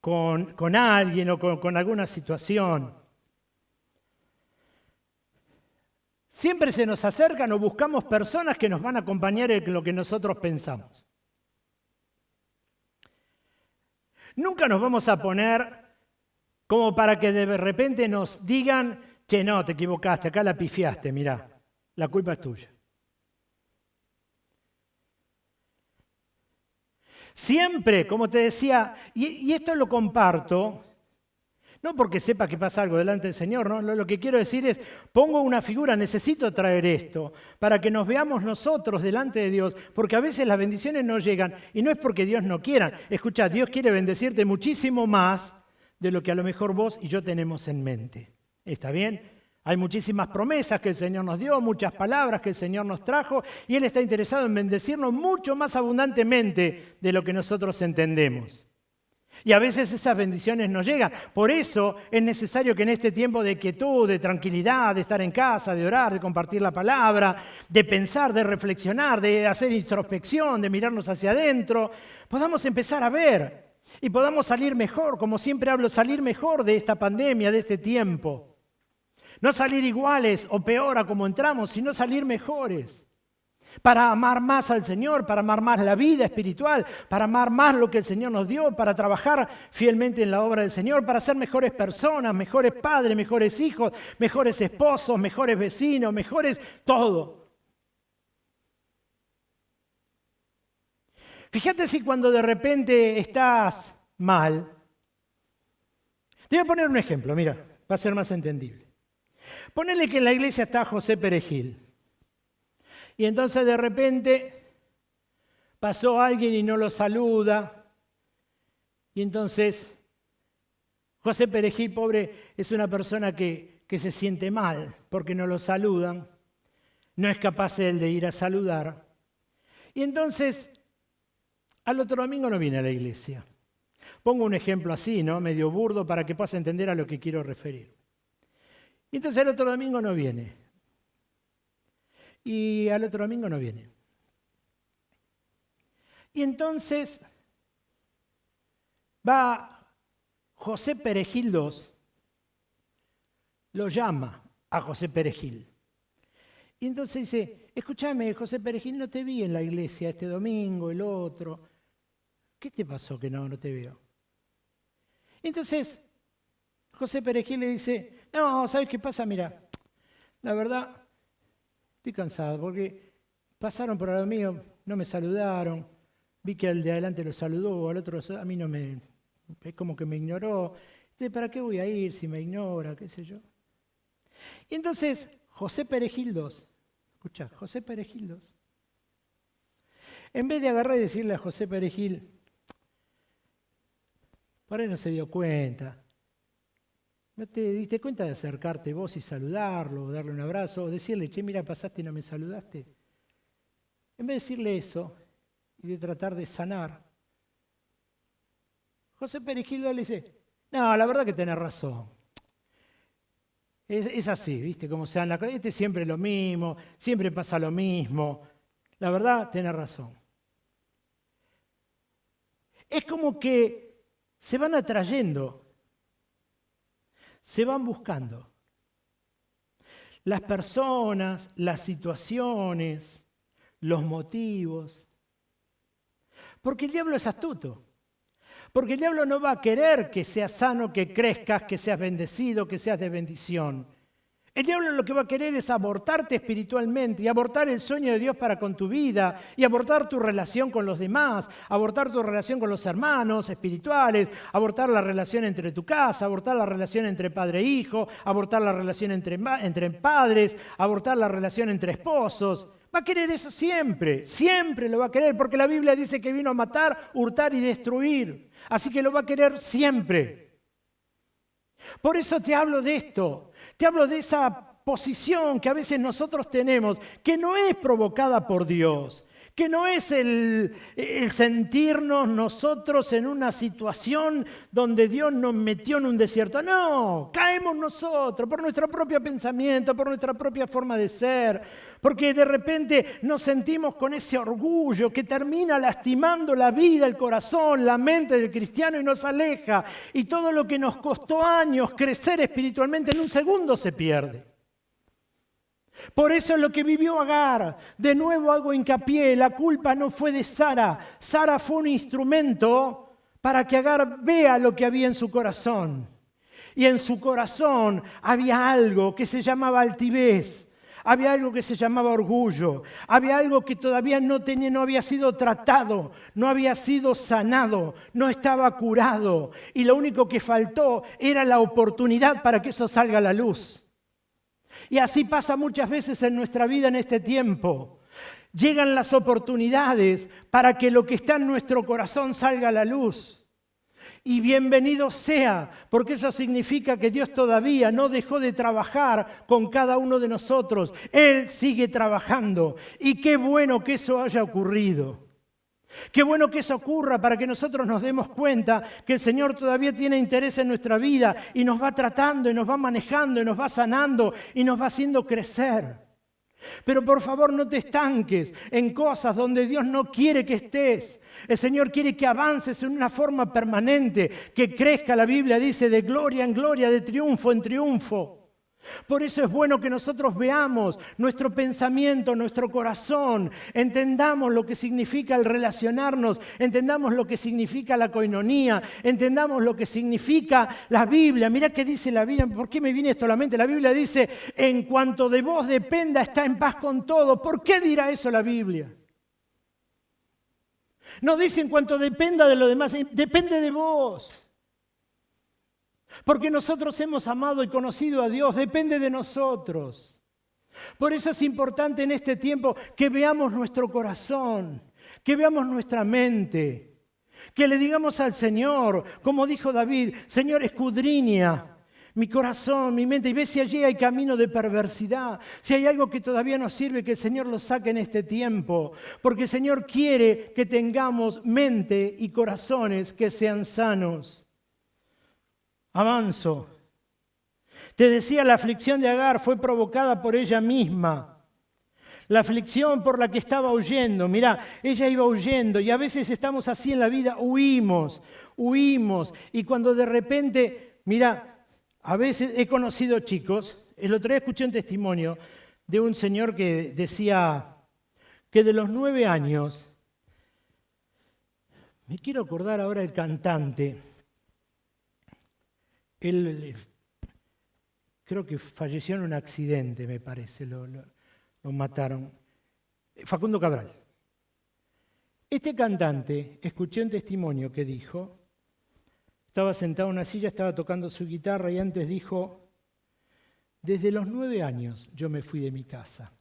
con alguien o con alguna situación, siempre se nos acercan o buscamos personas que nos van a acompañar en lo que nosotros pensamos. Nunca nos vamos a poner como para que de repente nos digan, che, no, te equivocaste, acá la pifiaste, mirá, la culpa es tuya. Siempre, como te decía, y esto lo comparto, no porque sepa que pasa algo delante del Señor, ¿no? Lo que quiero decir es, pongo una figura, necesito traer esto, para que nos veamos nosotros delante de Dios, porque a veces las bendiciones no llegan, y no es porque Dios no quiera. Escucha, Dios quiere bendecirte muchísimo más de lo que a lo mejor vos y yo tenemos en mente. ¿Está bien? Hay muchísimas promesas que el Señor nos dio, muchas palabras que el Señor nos trajo, y Él está interesado en bendecirnos mucho más abundantemente de lo que nosotros entendemos. Y a veces esas bendiciones no llegan. Por eso es necesario que en este tiempo de quietud, de tranquilidad, de estar en casa, de orar, de compartir la palabra, de pensar, de reflexionar, de hacer introspección, de mirarnos hacia adentro, podamos empezar a ver y podamos salir mejor, como siempre hablo, salir mejor de esta pandemia, de este tiempo. No salir iguales o peor a como entramos, sino salir mejores. Para amar más al Señor, para amar más la vida espiritual, para amar más lo que el Señor nos dio, para trabajar fielmente en la obra del Señor, para ser mejores personas, mejores padres, mejores hijos, mejores esposos, mejores vecinos, mejores todo. Fíjate si cuando de repente estás mal, te voy a poner un ejemplo, mira, va a ser más entendible. Ponele que en la iglesia está José Perejil. Y entonces de repente pasó alguien y no lo saluda. Y entonces José Perejil, pobre, es una persona que se siente mal porque no lo saludan. No es capaz él de ir a saludar. Y entonces al otro domingo no viene a la iglesia. Pongo un ejemplo así, ¿no? Medio burdo para que puedas entender a lo que quiero referir. Y entonces el otro domingo no viene. y al otro domingo no viene. Y entonces va José Perejil II, lo llama a José Perejil. Y entonces dice, escúchame, José Perejil, no te vi en la iglesia este domingo, el otro. ¿Qué te pasó que no te veo? Entonces, José Perejil le dice, no, ¿sabes qué pasa? Mira, la verdad, estoy cansado porque pasaron por al lado mío, no me saludaron, vi que al de adelante lo saludó, al otro a mí no me, es como que me ignoró. Entonces, ¿para qué voy a ir si me ignora, qué sé yo? Y entonces, José Perejil II, escuchá, José Perejil II, en vez de agarrar y decirle a José Perejil, por ahí no se dio cuenta, ¿no te diste cuenta de acercarte vos y saludarlo, o darle un abrazo, o decirle, che, mira, pasaste y no me saludaste? En vez de decirle eso y de tratar de sanar, José Perejil le dice, no, la verdad que tenés razón. Es así, ¿viste? Como se anda, este siempre lo mismo, siempre pasa lo mismo. La verdad, tenés razón. Es como que se van atrayendo, se van buscando. Las personas, las situaciones, los motivos. Porque el diablo es astuto. Porque el diablo no va a querer que seas sano, que crezcas, que seas bendecido, que seas de bendición. El diablo lo que va a querer es abortarte espiritualmente y abortar el sueño de Dios para con tu vida y abortar tu relación con los demás, abortar tu relación con los hermanos espirituales, abortar la relación entre tu casa, abortar la relación entre padre e hijo, abortar la relación entre padres, abortar la relación entre esposos. Va a querer eso siempre, siempre lo va a querer, porque la Biblia dice que vino a matar, hurtar y destruir. Así que lo va a querer siempre. Por eso te hablo de esto, te hablo de esa posición que a veces nosotros tenemos, que no es provocada por Dios, que no es el sentirnos nosotros en una situación donde Dios nos metió en un desierto. No, caemos nosotros por nuestro propio pensamiento, por nuestra propia forma de ser, porque de repente nos sentimos con ese orgullo que termina lastimando la vida, el corazón, la mente del cristiano y nos aleja. Y todo lo que nos costó años crecer espiritualmente en un segundo se pierde. Por eso es lo que vivió Agar. De nuevo hago hincapié, la culpa no fue de Sara. Sara fue un instrumento para que Agar vea lo que había en su corazón. Y en su corazón había algo que se llamaba altivez. Había algo que se llamaba orgullo. Había algo que todavía no había sido tratado, no había sido sanado, no estaba curado. Y lo único que faltó era la oportunidad para que eso salga a la luz. Y así pasa muchas veces en nuestra vida en este tiempo. Llegan las oportunidades para que lo que está en nuestro corazón salga a la luz. Y bienvenido sea, porque eso significa que Dios todavía no dejó de trabajar con cada uno de nosotros. Él sigue trabajando. Y qué bueno que eso haya ocurrido. Qué bueno que eso ocurra para que nosotros nos demos cuenta que el Señor todavía tiene interés en nuestra vida y nos va tratando y nos va manejando y nos va sanando y nos va haciendo crecer. Pero por favor no te estanques en cosas donde Dios no quiere que estés. El Señor quiere que avances en una forma permanente, que crezca, la Biblia dice, de gloria en gloria, de triunfo en triunfo. Por eso es bueno que nosotros veamos nuestro pensamiento, nuestro corazón, entendamos lo que significa el relacionarnos, entendamos lo que significa la koinonía, entendamos lo que significa la Biblia. Mirá qué dice la Biblia, ¿por qué me viene esto a la mente? La Biblia dice, en cuanto de vos dependa, está en paz con todo. ¿Por qué dirá eso la Biblia? No dice en cuanto dependa de lo demás, depende de vos. Porque nosotros hemos amado y conocido a Dios, depende de nosotros. Por eso es importante en este tiempo que veamos nuestro corazón, que veamos nuestra mente, que le digamos al Señor, como dijo David, Señor, escudriña mi corazón, mi mente, y ve si allí hay camino de perversidad, si hay algo que todavía nos sirve, que el Señor lo saque en este tiempo. Porque el Señor quiere que tengamos mente y corazones que sean sanos. Avanzo. Te decía, la aflicción de Agar fue provocada por ella misma. la aflicción por la que estaba huyendo. Mirá, ella iba huyendo y a veces estamos así en la vida, huimos. Y cuando de repente, mirá, a veces he conocido chicos, el otro día escuché un testimonio de un señor que decía que de los 9 años, me quiero acordar ahora el cantante, él creo que falleció en un accidente, me parece, lo mataron. Facundo Cabral. Este cantante, escuché un testimonio que dijo, estaba sentado en una silla, estaba tocando su guitarra y antes dijo, desde los 9 años yo me fui de mi casa.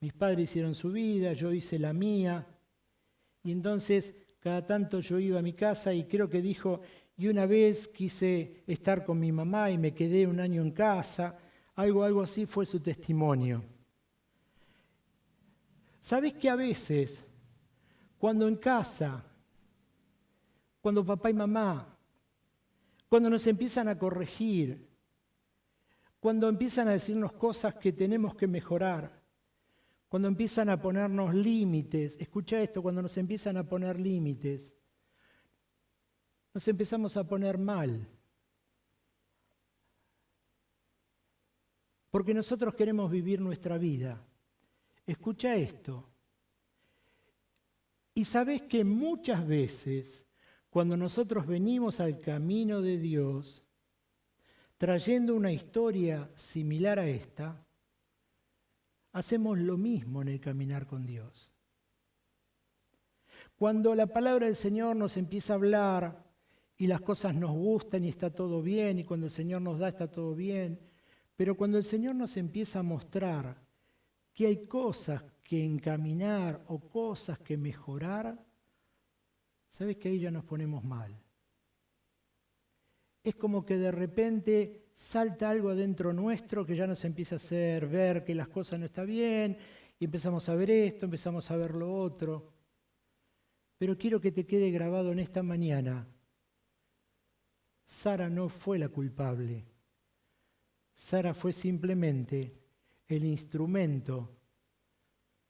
Mis padres hicieron su vida, yo hice la mía, y entonces cada tanto yo iba a mi casa y creo que dijo, y una vez quise estar con mi mamá y me quedé un año en casa, algo así fue su testimonio. ¿Sabés que a veces, cuando en casa, cuando papá y mamá, cuando nos empiezan a corregir, cuando empiezan a decirnos cosas que tenemos que mejorar, cuando empiezan a ponernos límites, escucha esto, cuando nos empiezan a poner límites, nos empezamos a poner mal. Porque nosotros queremos vivir nuestra vida. Escucha esto. Y sabés que muchas veces, cuando nosotros venimos al camino de Dios, trayendo una historia similar a esta, hacemos lo mismo en el caminar con Dios. Cuando la palabra del Señor nos empieza a hablar y las cosas nos gustan y está todo bien, y cuando el Señor nos da está todo bien, pero cuando el Señor nos empieza a mostrar que hay cosas que encaminar o cosas que mejorar, ¿sabes que ahí ya nos ponemos mal? Es como que de repente salta algo adentro nuestro que ya nos empieza a hacer ver que las cosas no están bien, y empezamos a ver esto, empezamos a ver lo otro. Pero quiero que te quede grabado en esta mañana, Sara no fue la culpable. Sara fue simplemente el instrumento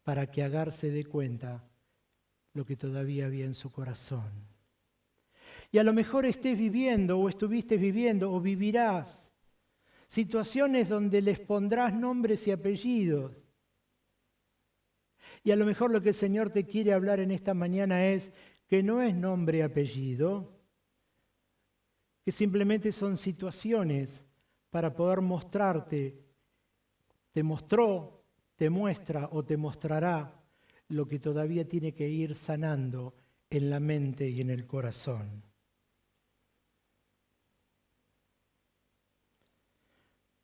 para que Agar se dé cuenta lo que todavía había en su corazón. Y a lo mejor estés viviendo o estuviste viviendo o vivirás situaciones donde les pondrás nombres y apellidos. Y a lo mejor lo que el Señor te quiere hablar en esta mañana es que no es nombre y apellido, que simplemente son situaciones para poder mostrarte, te mostró, te muestra o te mostrará lo que todavía tiene que ir sanando en la mente y en el corazón.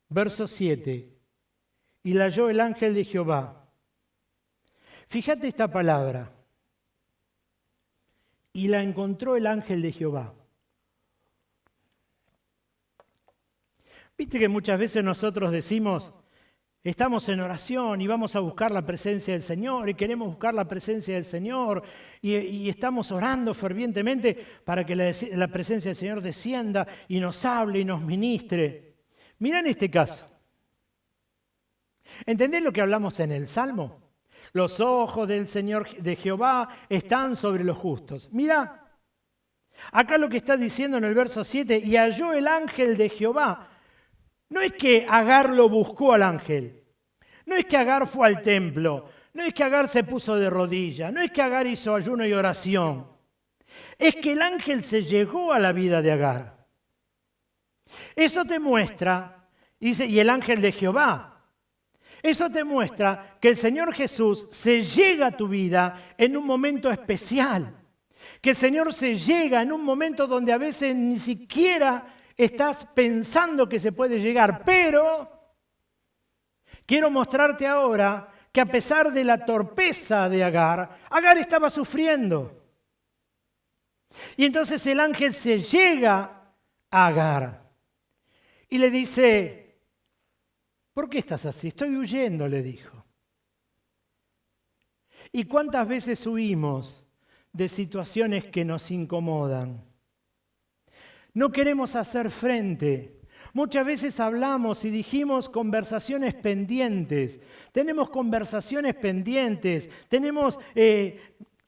Verso 7. Y la halló el ángel de Jehová. Fíjate esta palabra. Y la encontró el ángel de Jehová. Viste que muchas veces nosotros decimos, estamos en oración y vamos a buscar la presencia del Señor y queremos buscar la presencia del Señor y estamos orando fervientemente para que la presencia del Señor descienda y nos hable y nos ministre. Mirá en este caso. ¿Entendés lo que hablamos en el Salmo? Los ojos del Señor de Jehová están sobre los justos. Mirá, acá lo que está diciendo en el verso 7, y halló el ángel de Jehová. No es que Agar lo buscó al ángel, no es que Agar fue al templo, no es que Agar se puso de rodillas, no es que Agar hizo ayuno y oración. Es que el ángel se llegó a la vida de Agar. Eso te muestra, dice, y el ángel de Jehová. Eso te muestra que el Señor Jesús se llega a tu vida en un momento especial. Que el Señor se llega en un momento donde a veces ni siquiera estás pensando que se puede llegar, pero quiero mostrarte ahora que a pesar de la torpeza de Agar, Agar estaba sufriendo. Y entonces el ángel se llega a Agar y le dice, ¿por qué estás así? Estoy huyendo, le dijo. ¿Y cuántas veces huimos de situaciones que nos incomodan? No queremos hacer frente Muchas veces hablamos y dijimos conversaciones pendientes. Tenemos conversaciones pendientes, tenemos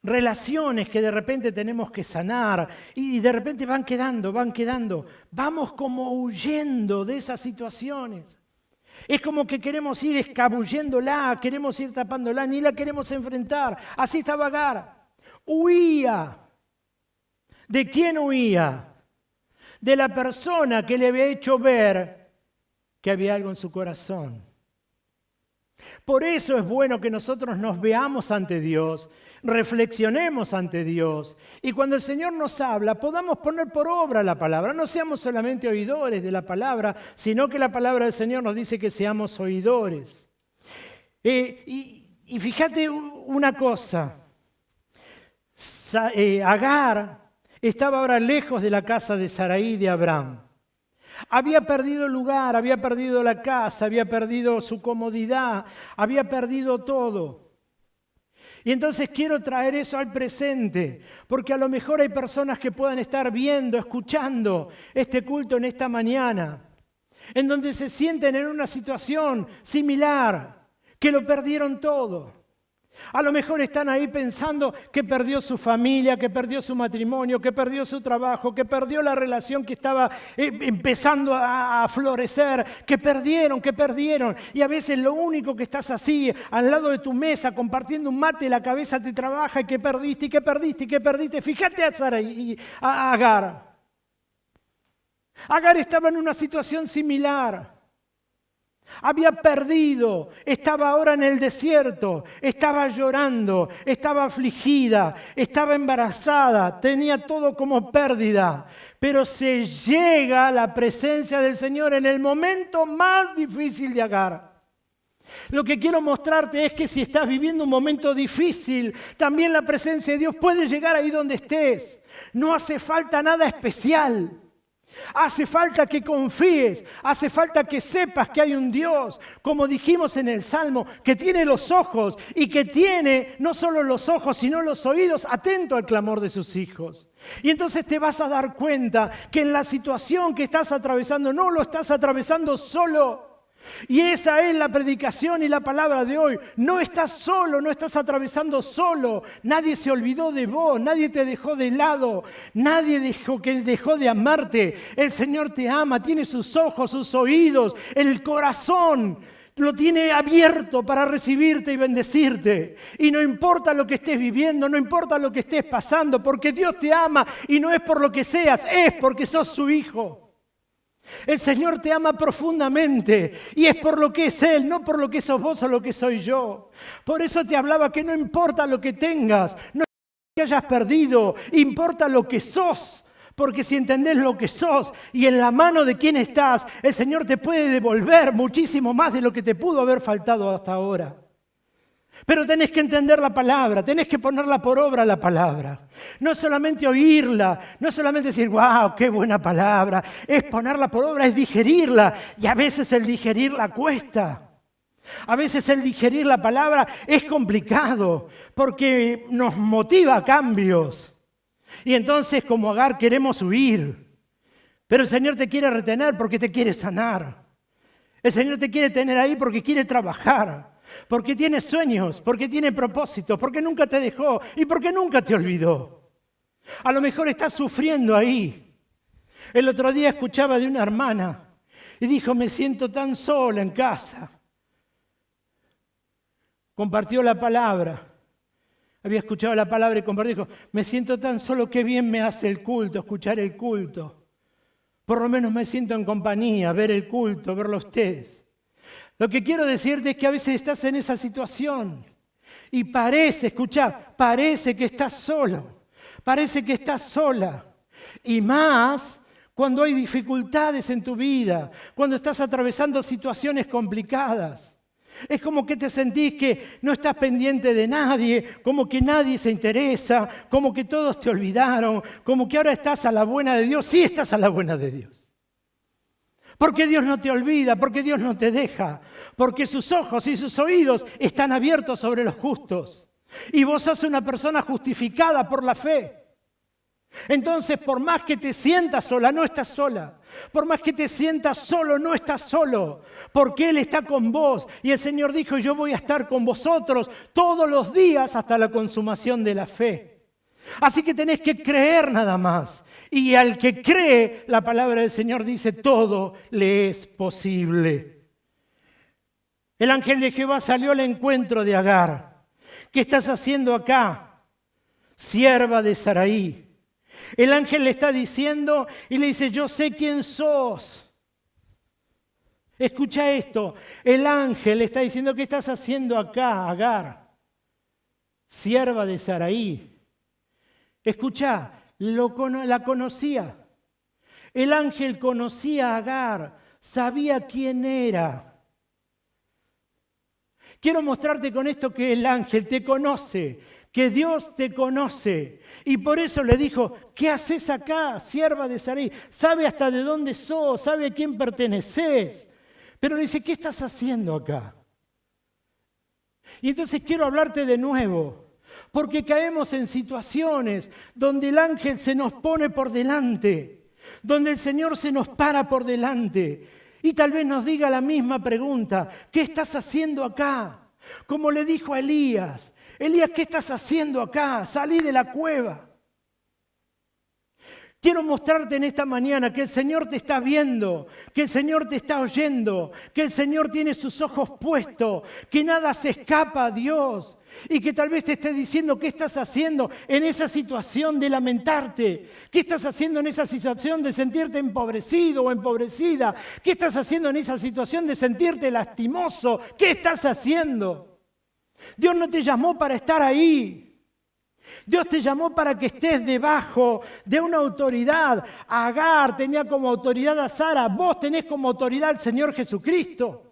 relaciones que de repente tenemos que sanar y de repente van quedando. Vamos como huyendo de esas situaciones. Es como que queremos ir escabulléndola, queremos ir tapándola, ni la queremos enfrentar. Así estaba Agar. Huía. ¿De quién huía? De la persona que le había hecho ver que había algo en su corazón. Por eso es bueno que nosotros nos veamos ante Dios, reflexionemos ante Dios y cuando el Señor nos habla podamos poner por obra la palabra. No seamos solamente oidores de la palabra, sino que la palabra del Señor nos dice que seamos oidores. Y fíjate una cosa, Agar estaba ahora lejos de la casa de Sarai y de Abraham. Había perdido el lugar, había perdido la casa, había perdido su comodidad, había perdido todo. Y entonces quiero traer eso al presente, porque a lo mejor hay personas que puedan estar viendo, escuchando este culto en esta mañana, en donde se sienten en una situación similar, que lo perdieron todo. A lo mejor están ahí pensando que perdió su familia, que perdió su matrimonio, que perdió su trabajo, que perdió la relación que estaba empezando a florecer, que perdieron. Y a veces lo único que estás así, al lado de tu mesa, compartiendo un mate, la cabeza te trabaja y que perdiste. Fíjate a Sarai y a Agar. Agar estaba en una situación similar. Había perdido, estaba ahora en el desierto, estaba llorando, estaba afligida, estaba embarazada, tenía todo como pérdida. Pero se llega a la presencia del Señor en el momento más difícil de Agar. Lo que quiero mostrarte es que si estás viviendo un momento difícil, también la presencia de Dios puede llegar ahí donde estés. No hace falta nada especial. Hace falta que confíes, hace falta que sepas que hay un Dios, como dijimos en el Salmo, que tiene los ojos y que tiene no solo los ojos, sino los oídos atentos al clamor de sus hijos. Y entonces te vas a dar cuenta que en la situación que estás atravesando, no lo estás atravesando solo. Y esa es la predicación y la palabra de hoy. No estás solo, no estás atravesando solo. Nadie se olvidó de vos, nadie te dejó de lado, nadie dejó de amarte. El Señor te ama, tiene sus ojos, sus oídos, el corazón. Lo tiene abierto para recibirte y bendecirte. Y no importa lo que estés viviendo, no importa lo que estés pasando, porque Dios te ama y no es por lo que seas, es porque sos su hijo. El Señor te ama profundamente y es por lo que es Él, no por lo que sos vos o lo que soy yo. Por eso te hablaba que no importa lo que tengas, no importa lo que hayas perdido, importa lo que sos. Porque si entendés lo que sos y en la mano de quién estás, el Señor te puede devolver muchísimo más de lo que te pudo haber faltado hasta ahora. Pero tenés que entender la palabra, tenés que ponerla por obra la palabra. No solamente oírla, no solamente decir, wow, qué buena palabra. Es ponerla por obra, es digerirla. Y a veces el digerirla cuesta. A veces el digerir la palabra es complicado porque nos motiva a cambios. Y entonces como Agar queremos huir. Pero el Señor te quiere retener porque te quiere sanar. El Señor te quiere tener ahí porque quiere trabajar. Porque tiene sueños, porque tiene propósitos, porque nunca te dejó y porque nunca te olvidó. A lo mejor estás sufriendo ahí. El otro día escuchaba de una hermana y dijo, me siento tan sola en casa. Compartió la palabra. Había escuchado la palabra y compartió. Dijo, me siento tan solo, qué bien me hace el culto, escuchar el culto. Por lo menos me siento en compañía, ver el culto, verlo a ustedes. Lo que quiero decirte es que a veces estás en esa situación y parece que estás solo, parece que estás sola. Y más cuando hay dificultades en tu vida, cuando estás atravesando situaciones complicadas. Es como que te sentís que no estás pendiente de nadie, como que nadie se interesa, como que todos te olvidaron, como que ahora estás a la buena de Dios. Sí estás a la buena de Dios. Porque Dios no te olvida, porque Dios no te deja, porque sus ojos y sus oídos están abiertos sobre los justos. Y vos sos una persona justificada por la fe. Entonces, por más que te sientas sola, no estás sola. Por más que te sientas solo, no estás solo. Porque Él está con vos. Y el Señor dijo, yo voy a estar con vosotros todos los días hasta la consumación de la fe. Así que tenés que creer nada más. Y al que cree, la palabra del Señor dice, todo le es posible. El ángel de Jehová salió al encuentro de Agar. ¿Qué estás haciendo acá, sierva de Saraí? El ángel le está diciendo y le dice, yo sé quién sos. Escucha esto, el ángel le está diciendo, ¿qué estás haciendo acá, Agar? Sierva de Saraí. Escucha, la conocía. El ángel conocía a Agar, sabía quién era. Quiero mostrarte con esto que el ángel te conoce, que Dios te conoce. Y por eso le dijo, ¿qué haces acá, sierva de Saraí? Sabe hasta de dónde sos, sabe a quién perteneces. Pero le dice, ¿qué estás haciendo acá? Y entonces quiero hablarte de nuevo, porque caemos en situaciones donde el ángel se nos pone por delante, donde el Señor se nos para por delante. Y tal vez nos diga la misma pregunta, ¿qué estás haciendo acá? Como le dijo a Elías, Elías, ¿qué estás haciendo acá? Salí de la cueva. Quiero mostrarte en esta mañana que el Señor te está viendo, que el Señor te está oyendo, que el Señor tiene sus ojos puestos, que nada se escapa a Dios. Y que tal vez te esté diciendo qué estás haciendo en esa situación de lamentarte. ¿Qué estás haciendo en esa situación de sentirte empobrecido o empobrecida? ¿Qué estás haciendo en esa situación de sentirte lastimoso? ¿Qué estás haciendo? Dios no te llamó para estar ahí. Dios te llamó para que estés debajo de una autoridad. Agar tenía como autoridad a Sara. Vos tenés como autoridad al Señor Jesucristo.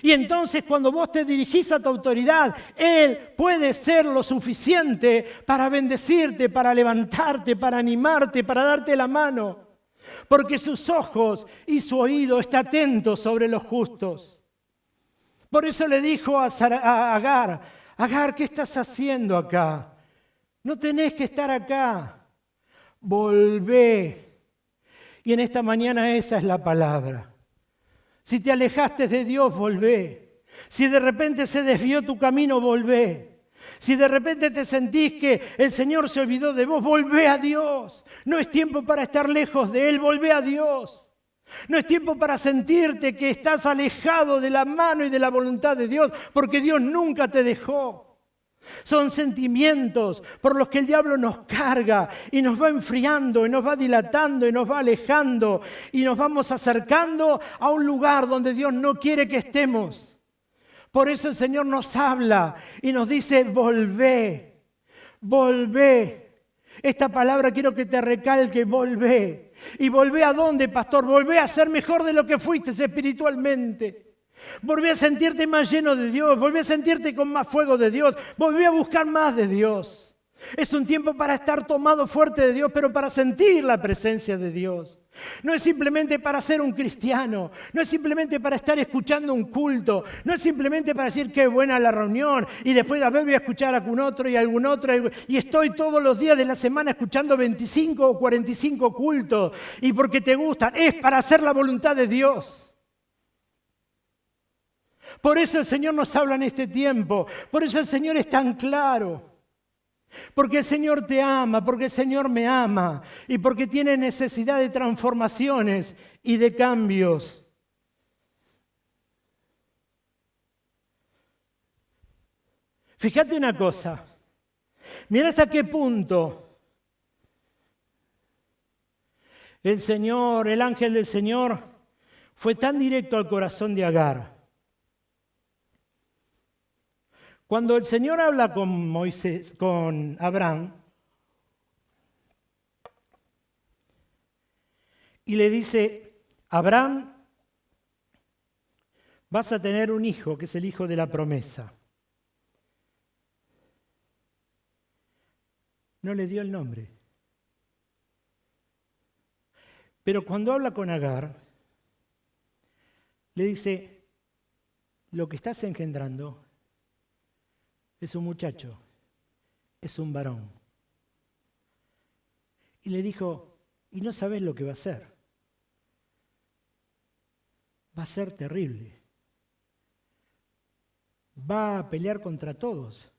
Y entonces cuando vos te dirigís a tu autoridad, Él puede ser lo suficiente para bendecirte, para levantarte, para animarte, para darte la mano. Porque sus ojos y su oído están atentos sobre los justos. Por eso le dijo a Agar, Agar, ¿qué estás haciendo acá? No tenés que estar acá. Volvé. Y en esta mañana esa es la palabra. Si te alejaste de Dios, volvé. Si de repente se desvió tu camino, volvé. Si de repente te sentís que el Señor se olvidó de vos, volvé a Dios. No es tiempo para estar lejos de Él, volvé a Dios. No es tiempo para sentirte que estás alejado de la mano y de la voluntad de Dios, porque Dios nunca te dejó. Son sentimientos por los que el diablo nos carga y nos va enfriando y nos va dilatando y nos va alejando y nos vamos acercando a un lugar donde Dios no quiere que estemos. Por eso el Señor nos habla y nos dice, volvé, volvé. Esta palabra quiero que te recalque, volvé. ¿Y volvé a dónde, pastor? Volvé a ser mejor de lo que fuiste espiritualmente. Volví a sentirte más lleno de Dios, volví a sentirte con más fuego de Dios, volví a buscar más de Dios. Es un tiempo para estar tomado fuerte de Dios, pero para sentir la presencia de Dios. No es simplemente para ser un cristiano, no es simplemente para estar escuchando un culto, no es simplemente para decir qué buena la reunión y después a ver voy a escuchar a algún otro y estoy todos los días de la semana escuchando 25 o 45 cultos y porque te gustan, es para hacer la voluntad de Dios. Por eso el Señor nos habla en este tiempo, por eso el Señor es tan claro. Porque el Señor te ama, porque el Señor me ama y porque tiene necesidad de transformaciones y de cambios. Fíjate una cosa, mira hasta qué punto el Señor, el ángel del Señor, fue tan directo al corazón de Agar. Cuando el Señor habla con Abraham y le dice, Abraham, vas a tener un hijo que es el hijo de la promesa. No le dio el nombre. Pero cuando habla con Agar, le dice, lo que estás engendrando es un muchacho, es un varón. Y le dijo, y no sabés lo que va a hacer. Va a ser terrible. Va a pelear contra todos.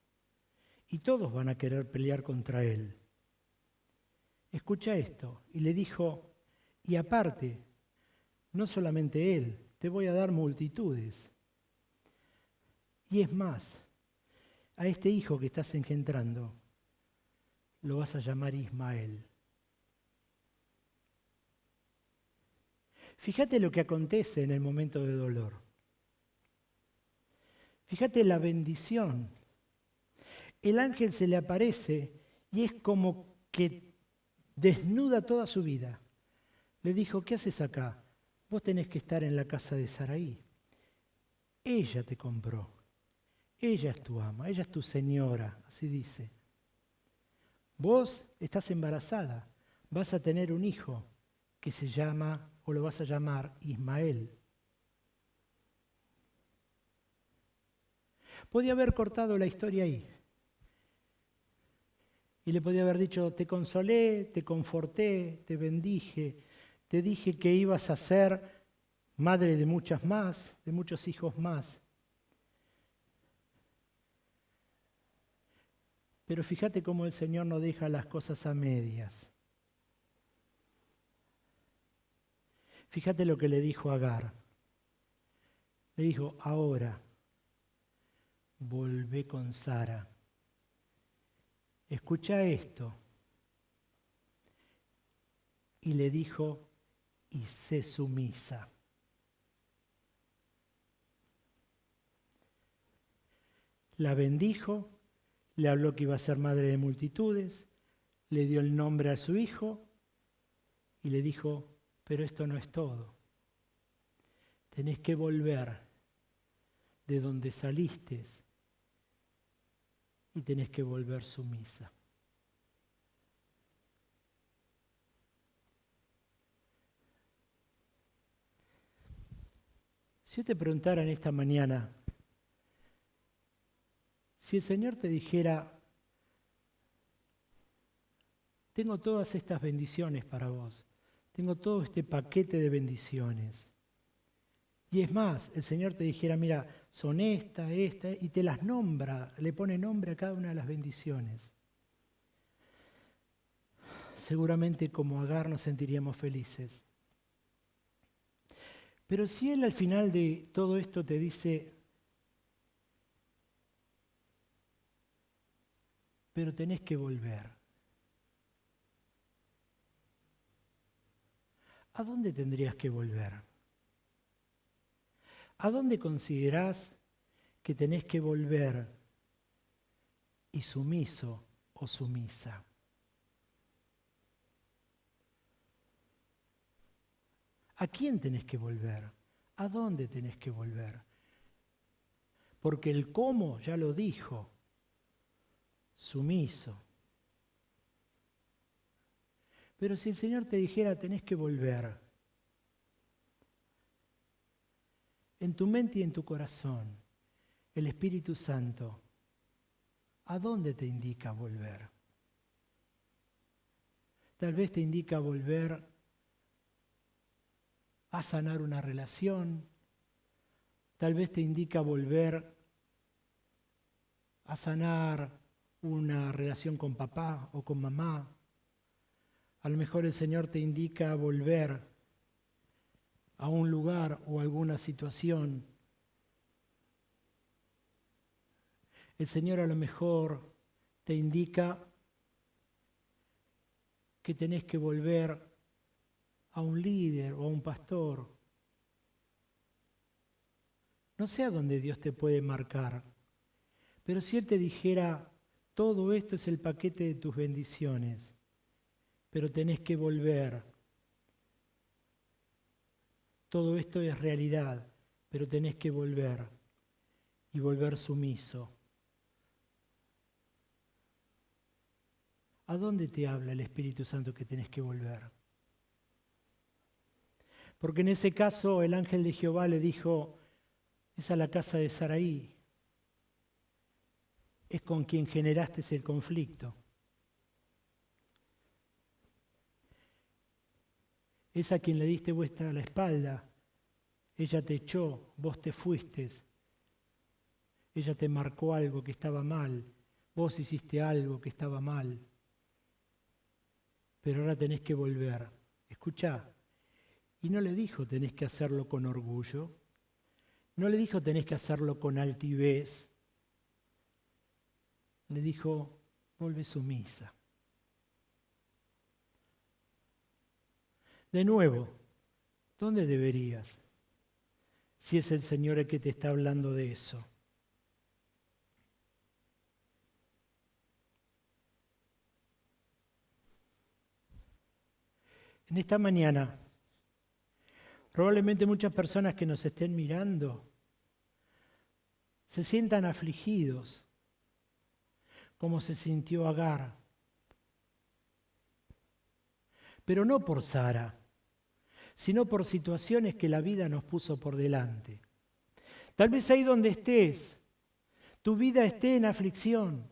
Y todos van a querer pelear contra él. Escucha esto. Y le dijo, y aparte, no solamente él, te voy a dar multitudes. Y es más, a este hijo que estás engendrando, lo vas a llamar Ismael. Fíjate lo que acontece en el momento de dolor. Fíjate la bendición. El ángel se le aparece y es como que desnuda toda su vida. Le dijo, ¿qué haces acá? Vos tenés que estar en la casa de Saraí. Ella te compró. Ella es tu ama, ella es tu señora, así dice. Vos estás embarazada, vas a tener un hijo que se llama, o lo vas a llamar, Ismael. Podía haber cortado la historia ahí. Y le podía haber dicho, te consolé, te conforté, te bendije, te dije que ibas a ser madre de muchas más, de muchos hijos más. Pero fíjate cómo el Señor no deja las cosas a medias. Fíjate lo que le dijo a Agar. Le dijo, ahora, volvé con Sara. Escucha esto. Y le dijo, y sé sumisa. La bendijo, le habló que iba a ser madre de multitudes, le dio el nombre a su hijo y le dijo, pero esto no es todo. Tenés que volver de donde saliste y tenés que volver sumisa. Si yo te preguntara en esta mañana, si el Señor te dijera, tengo todas estas bendiciones para vos, tengo todo este paquete de bendiciones. Y es más, el Señor te dijera, mira, son esta, y te las nombra, le pone nombre a cada una de las bendiciones. Seguramente como Agar nos sentiríamos felices. Pero si Él al final de todo esto te dice, pero tenés que volver. ¿A dónde tendrías que volver? ¿A dónde considerás que tenés que volver y sumiso o sumisa? ¿A quién tenés que volver? ¿A dónde tenés que volver? Porque el cómo ya lo dijo, sumiso. Pero si el Señor te dijera, tenés que volver, en tu mente y en tu corazón, el Espíritu Santo, ¿a dónde te indica volver? Tal vez te indica volver a sanar una relación, tal vez te indica volver a sanar una relación con papá o con mamá. A lo mejor el Señor te indica volver a un lugar o alguna situación. El Señor a lo mejor te indica que tenés que volver a un líder o a un pastor. No sé a dónde Dios te puede marcar, pero si Él te dijera, todo esto es el paquete de tus bendiciones, pero tenés que volver. Todo esto es realidad, pero tenés que volver y volver sumiso. ¿A dónde te habla el Espíritu Santo que tenés que volver? Porque en ese caso el ángel de Jehová le dijo, es a la casa de Saraí, es con quien generaste el conflicto. es a quien le diste vuelta a la espalda. Ella te echó, vos te fuiste. Ella te marcó algo que estaba mal. Vos hiciste algo que estaba mal. Pero ahora tenés que volver. Escuchá. Y no le dijo tenés que hacerlo con orgullo. No le dijo tenés que hacerlo con altivez. Le dijo, vuelve sumisa. De nuevo, ¿dónde deberías? Si es el Señor el que te está hablando de eso. En esta mañana, probablemente muchas personas que nos estén mirando se sientan afligidos, como se sintió Agar. Pero no por Sara, sino por situaciones que la vida nos puso por delante. Tal vez ahí donde estés, tu vida esté en aflicción.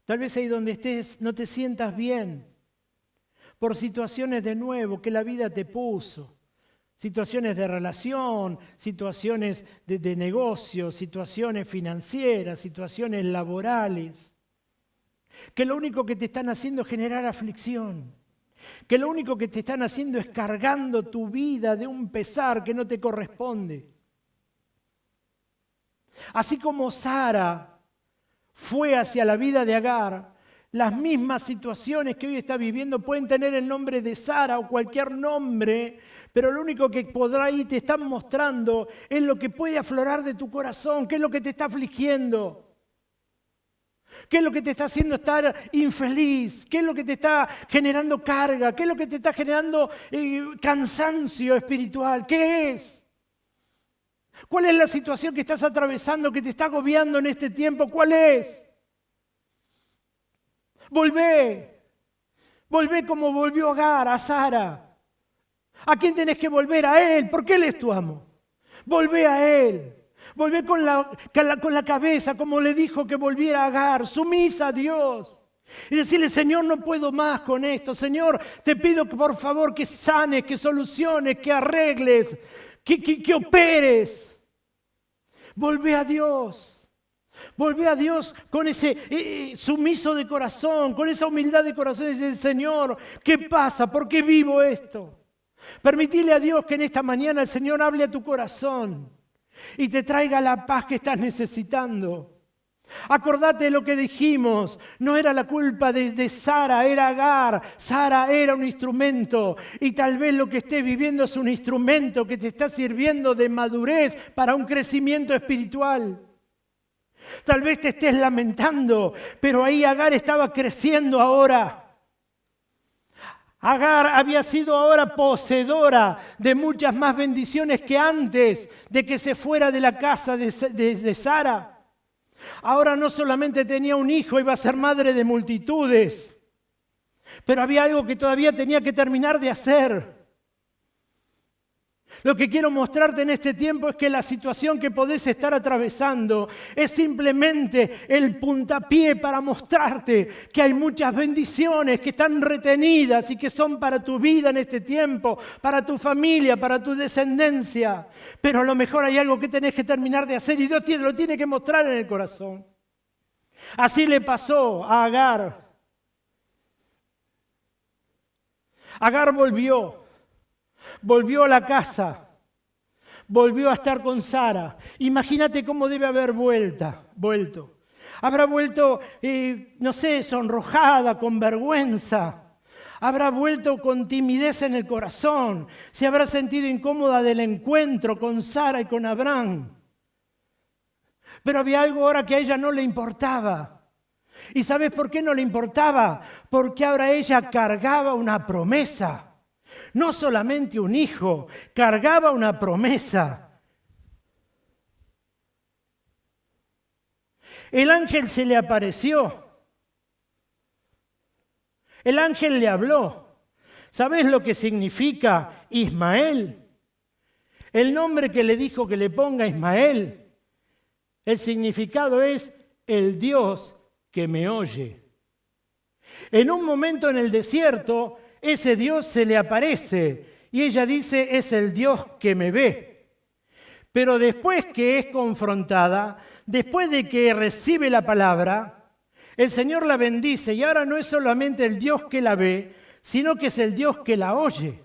Tal vez ahí donde estés no te sientas bien por situaciones de nuevo que la vida te puso. Situaciones de relación, situaciones de negocio, situaciones financieras, situaciones laborales, que lo único que te están haciendo es generar aflicción, que lo único que te están haciendo es cargando tu vida de un pesar que no te corresponde. Así como Sara fue hacia la vida de Agar, las mismas situaciones que hoy está viviendo pueden tener el nombre de Sara o cualquier nombre, pero lo único que podrá ahí te están mostrando es lo que puede aflorar de tu corazón, qué es lo que te está afligiendo, qué es lo que te está haciendo estar infeliz, qué es lo que te está generando carga, qué es lo que te está generando cansancio espiritual, ¿qué es? ¿Cuál es la situación que estás atravesando, que te está agobiando en este tiempo? ¿Cuál es? Volvé como volvió Agar a Sara. ¿A quién tenés que volver? A Él, porque Él es tu amo. Volvé a Él. Volvé con la cabeza, como le dijo que volviera Agar, sumisa a Dios. Y decirle, Señor, no puedo más con esto. Señor, te pido que por favor que sanes, que soluciones, que arregles, que operes. Volvé a Dios. Volvé a Dios con ese sumiso de corazón, con esa humildad de corazón. Y dice, Señor, ¿qué pasa? ¿Por qué vivo esto? Permitile a Dios que en esta mañana el Señor hable a tu corazón y te traiga la paz que estás necesitando. Acordate de lo que dijimos, no era la culpa de Sara, era Agar. Sara era un instrumento y tal vez lo que estés viviendo es un instrumento que te está sirviendo de madurez para un crecimiento espiritual. Tal vez te estés lamentando, pero ahí Agar estaba creciendo ahora. Agar había sido ahora poseedora de muchas más bendiciones que antes de que se fuera de la casa de Sara. Ahora no solamente tenía un hijo, iba a ser madre de multitudes, pero había algo que todavía tenía que terminar de hacer. Lo que quiero mostrarte en este tiempo es que la situación que podés estar atravesando es simplemente el puntapié para mostrarte que hay muchas bendiciones que están retenidas y que son para tu vida en este tiempo, para tu familia, para tu descendencia. Pero a lo mejor hay algo que tenés que terminar de hacer y Dios te lo tiene que mostrar en el corazón. Así le pasó a Agar. Agar volvió a la casa, volvió a estar con Sara. Imagínate cómo debe haber vuelto. Habrá vuelto, no sé, sonrojada, con vergüenza. Habrá vuelto con timidez en el corazón. Se habrá sentido incómoda del encuentro con Sara y con Abraham. Pero había algo ahora que a ella no le importaba. ¿Y sabes por qué no le importaba? Porque ahora ella cargaba una promesa. No solamente un hijo, cargaba una promesa. El ángel se le apareció. El ángel le habló. ¿Sabes lo que significa Ismael? El nombre que le dijo que le ponga Ismael. El significado es el Dios que me oye. En un momento en el desierto, ese Dios se le aparece y ella dice, es el Dios que me ve. Pero después que es confrontada, después de que recibe la palabra, el Señor la bendice y ahora no es solamente el Dios que la ve, sino que es el Dios que la oye.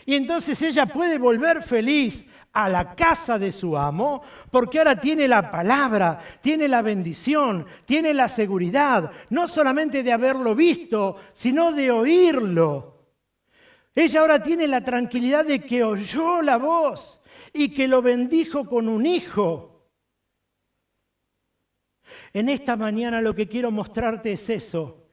Y entonces ella puede volver feliz a la casa de su amo, porque ahora tiene la palabra, tiene la bendición, tiene la seguridad, no solamente de haberlo visto, sino de oírlo. Ella ahora tiene la tranquilidad de que oyó la voz y que lo bendijo con un hijo. En esta mañana lo que quiero mostrarte es eso.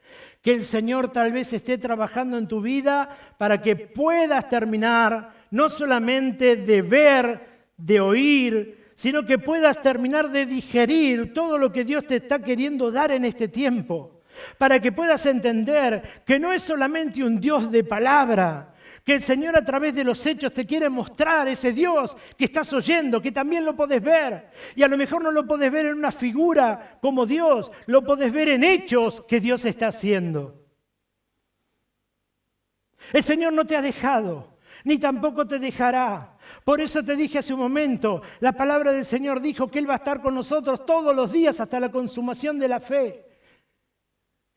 Que el Señor tal vez esté trabajando en tu vida para que puedas terminar no solamente de ver, de oír, sino que puedas terminar de digerir todo lo que Dios te está queriendo dar en este tiempo. Para que puedas entender que no es solamente un Dios de palabra, que el Señor a través de los hechos te quiere mostrar ese Dios que estás oyendo, que también lo podés ver. Y a lo mejor no lo podés ver en una figura como Dios, lo podés ver en hechos que Dios está haciendo. El Señor no te ha dejado, ni tampoco te dejará. Por eso te dije hace un momento, la palabra del Señor dijo que Él va a estar con nosotros todos los días hasta la consumación de la fe.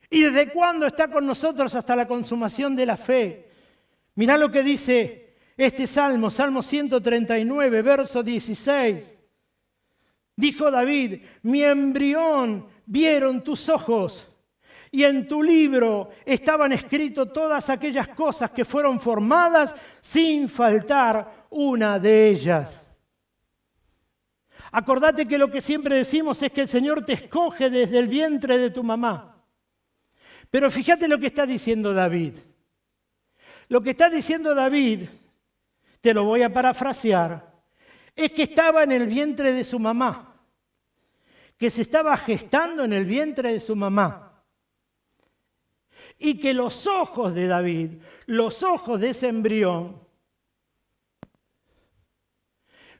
¿Y desde cuándo está con nosotros hasta la consumación de la fe? Mirá lo que dice este Salmo 139, verso 16. Dijo David, mi embrión vieron tus ojos y en tu libro estaban escritas todas aquellas cosas que fueron formadas sin faltar una de ellas. Acordate que lo que siempre decimos es que el Señor te escoge desde el vientre de tu mamá. Pero fíjate lo que está diciendo David. Lo que está diciendo David, te lo voy a parafrasear, es que estaba en el vientre de su mamá, que se estaba gestando en el vientre de su mamá. Y que los ojos de David, los ojos de ese embrión,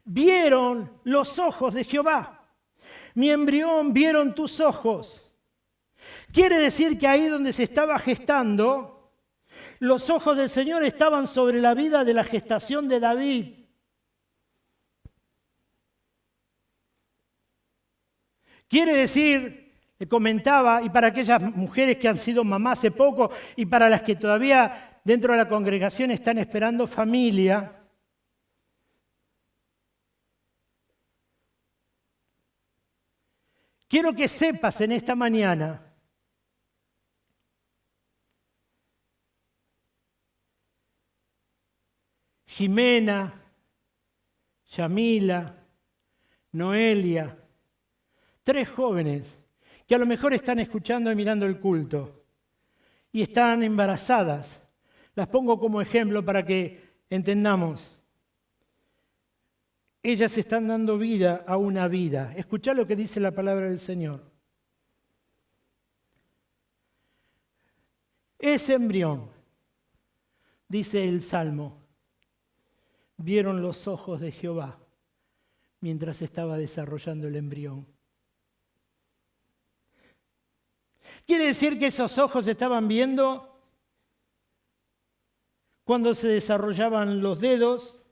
vieron los ojos de Jehová. Mi embrión vieron tus ojos. Quiere decir que ahí donde se estaba gestando, los ojos del Señor estaban sobre la vida de la gestación de David. Quiere decir, le comentaba, y para aquellas mujeres que han sido mamás hace poco y para las que todavía dentro de la congregación están esperando familia, quiero que sepas en esta mañana Jimena, Yamila, Noelia, 3 jóvenes que a lo mejor están escuchando y mirando el culto y están embarazadas. Las pongo como ejemplo para que entendamos. Ellas están dando vida a una vida. Escuchá lo que dice la palabra del Señor. Ese embrión, dice el Salmo, vieron los ojos de Jehová mientras estaba desarrollando el embrión. Quiere decir que esos ojos estaban viendo cuando se desarrollaban los dedos,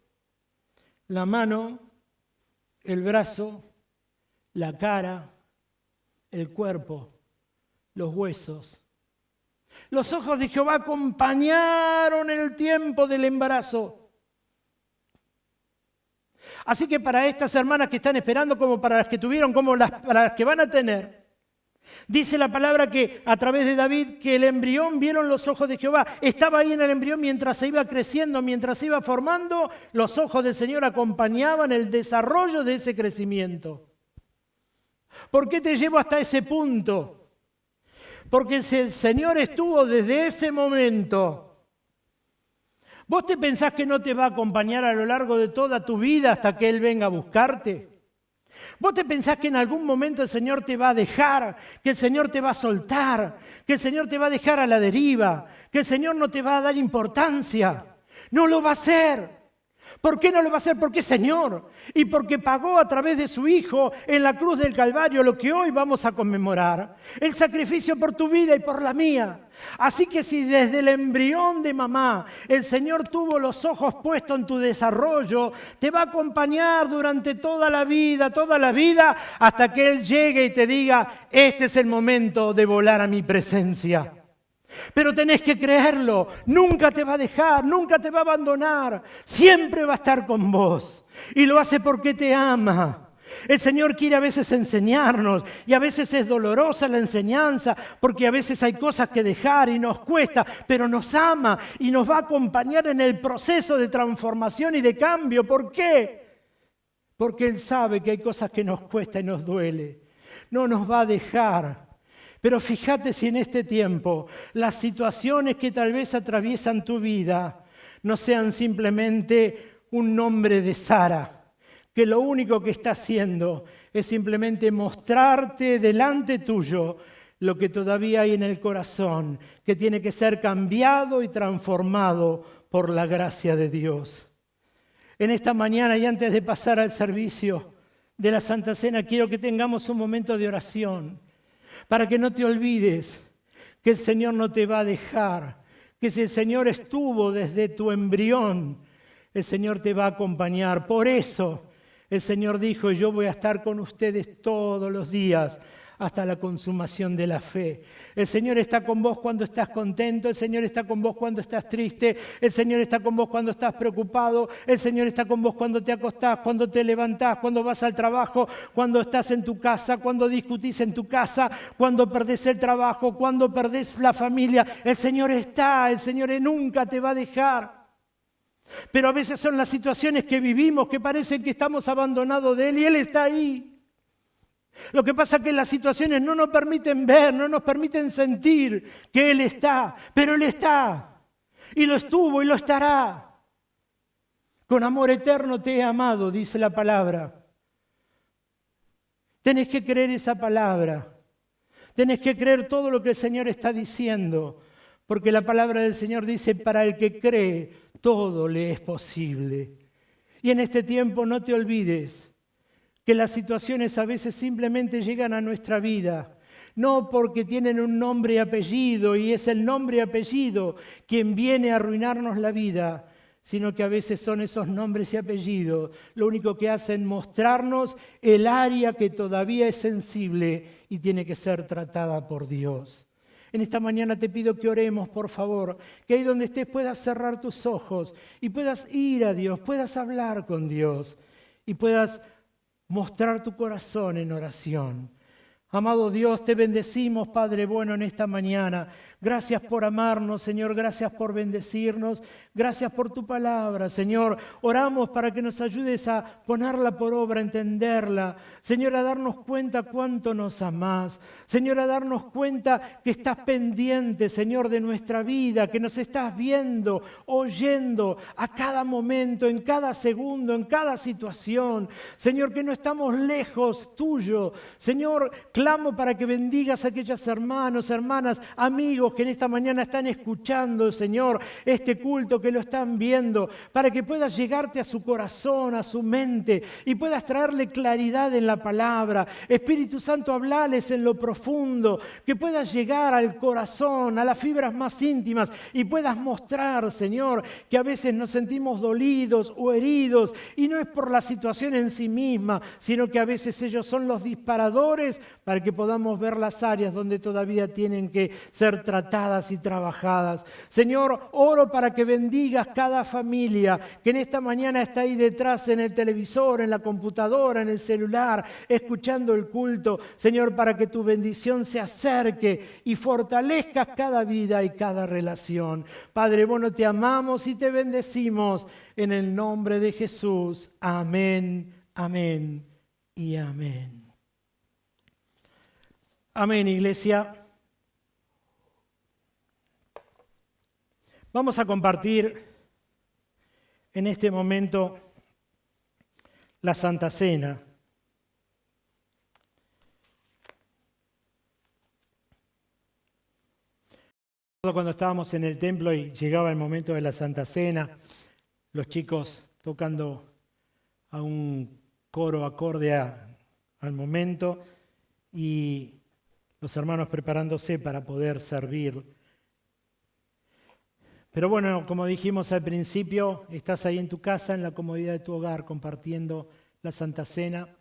la mano, el brazo, la cara, el cuerpo, los huesos. Los ojos de Jehová acompañaron el tiempo del embarazo. Así que para estas hermanas que están esperando, como para las que tuvieron, como para las que van a tener, dice la palabra que a través de David que el embrión vieron los ojos de Jehová. Estaba ahí en el embrión mientras se iba creciendo, mientras se iba formando, los ojos del Señor acompañaban el desarrollo de ese crecimiento. ¿Por qué te llevo hasta ese punto? Porque si el Señor estuvo desde ese momento, ¿vos te pensás que no te va a acompañar a lo largo de toda tu vida hasta que Él venga a buscarte? ¿Vos te pensás que en algún momento el Señor te va a dejar, que el Señor te va a soltar, que el Señor te va a dejar a la deriva, que el Señor no te va a dar importancia? No lo va a hacer, ¿Por qué no lo va a hacer? Porque es Señor y porque pagó a través de su Hijo en la cruz del Calvario lo que hoy vamos a conmemorar, el sacrificio por tu vida y por la mía. Así que si desde el embrión de mamá el Señor tuvo los ojos puestos en tu desarrollo, te va a acompañar durante toda la vida, hasta que Él llegue y te diga, este es el momento de volar a mi presencia. Pero tenés que creerlo, nunca te va a dejar, nunca te va a abandonar, siempre va a estar con vos. Y lo hace porque te ama. El Señor quiere a veces enseñarnos y a veces es dolorosa la enseñanza porque a veces hay cosas que dejar y nos cuesta, pero nos ama y nos va a acompañar en el proceso de transformación y de cambio. ¿Por qué? Porque Él sabe que hay cosas que nos cuesta y nos duele. No nos va a dejar. Pero fíjate si en este tiempo las situaciones que tal vez atraviesan tu vida no sean simplemente un nombre de Sara, que lo único que está haciendo es simplemente mostrarte delante tuyo lo que todavía hay en el corazón, que tiene que ser cambiado y transformado por la gracia de Dios. En esta mañana y antes de pasar al servicio de la Santa Cena, quiero que tengamos un momento de oración. Para que no te olvides que el Señor no te va a dejar, que si el Señor estuvo desde tu embrión, el Señor te va a acompañar. Por eso el Señor dijo, yo voy a estar con ustedes todos los días hasta la consumación de la fe. El Señor está con vos cuando estás contento, el Señor está con vos cuando estás triste, el Señor está con vos cuando estás preocupado, el Señor está con vos cuando te acostás, cuando te levantás, cuando vas al trabajo, cuando estás en tu casa, cuando discutís en tu casa, cuando perdés el trabajo, cuando perdés la familia. El Señor está, el Señor nunca te va a dejar. Pero a veces son las situaciones que vivimos que parecen que estamos abandonados de Él y Él está ahí. Lo que pasa es que las situaciones no nos permiten ver, no nos permiten sentir que Él está, pero Él está, y lo estuvo y lo estará. Con amor eterno te he amado, dice la palabra. Tenés que creer esa palabra, tenés que creer todo lo que el Señor está diciendo, porque la palabra del Señor dice, para el que cree, todo le es posible. Y en este tiempo no te olvides que las situaciones a veces simplemente llegan a nuestra vida, no porque tienen un nombre y apellido, y es el nombre y apellido quien viene a arruinarnos la vida, sino que a veces son esos nombres y apellidos lo único que hacen mostrarnos el área que todavía es sensible y tiene que ser tratada por Dios. En esta mañana te pido que oremos, por favor, que ahí donde estés puedas cerrar tus ojos y puedas ir a Dios, puedas hablar con Dios y puedas mostrar tu corazón en oración. Amado Dios, te bendecimos, Padre bueno, en esta mañana. Gracias por amarnos, Señor. Gracias por bendecirnos. Gracias por tu palabra, Señor. Oramos para que nos ayudes a ponerla por obra, a entenderla. Señor, a darnos cuenta cuánto nos amás. Señor, a darnos cuenta que estás pendiente, Señor, de nuestra vida, que nos estás viendo, oyendo a cada momento, en cada segundo, en cada situación. Señor, que no estamos lejos tuyo. Señor, clamo para que bendigas a aquellos hermanos, hermanas, amigos que en esta mañana están escuchando, Señor, este culto, que lo están viendo, para que puedas llegarte a su corazón, a su mente y puedas traerle claridad en la palabra. Espíritu Santo, hablales en lo profundo, que puedas llegar al corazón, a las fibras más íntimas y puedas mostrar, Señor, que a veces nos sentimos dolidos o heridos y no es por la situación en sí misma, sino que a veces ellos son los disparadores para que podamos ver las áreas donde todavía tienen que ser tratadas y trabajadas. Señor, oro para que bendigas cada familia que en esta mañana está ahí detrás en el televisor, en la computadora, en el celular, escuchando el culto. Señor, para que tu bendición se acerque y fortalezcas cada vida y cada relación. Padre bueno, te amamos y te bendecimos en el nombre de Jesús. Amén, amén y amén. Amén, iglesia. Vamos a compartir en este momento la Santa Cena. Cuando estábamos en el templo y llegaba el momento de la Santa Cena, los chicos tocando a un coro acorde al momento y los hermanos preparándose para poder servir. Pero bueno, como dijimos al principio, estás ahí en tu casa, en la comodidad de tu hogar, compartiendo la Santa Cena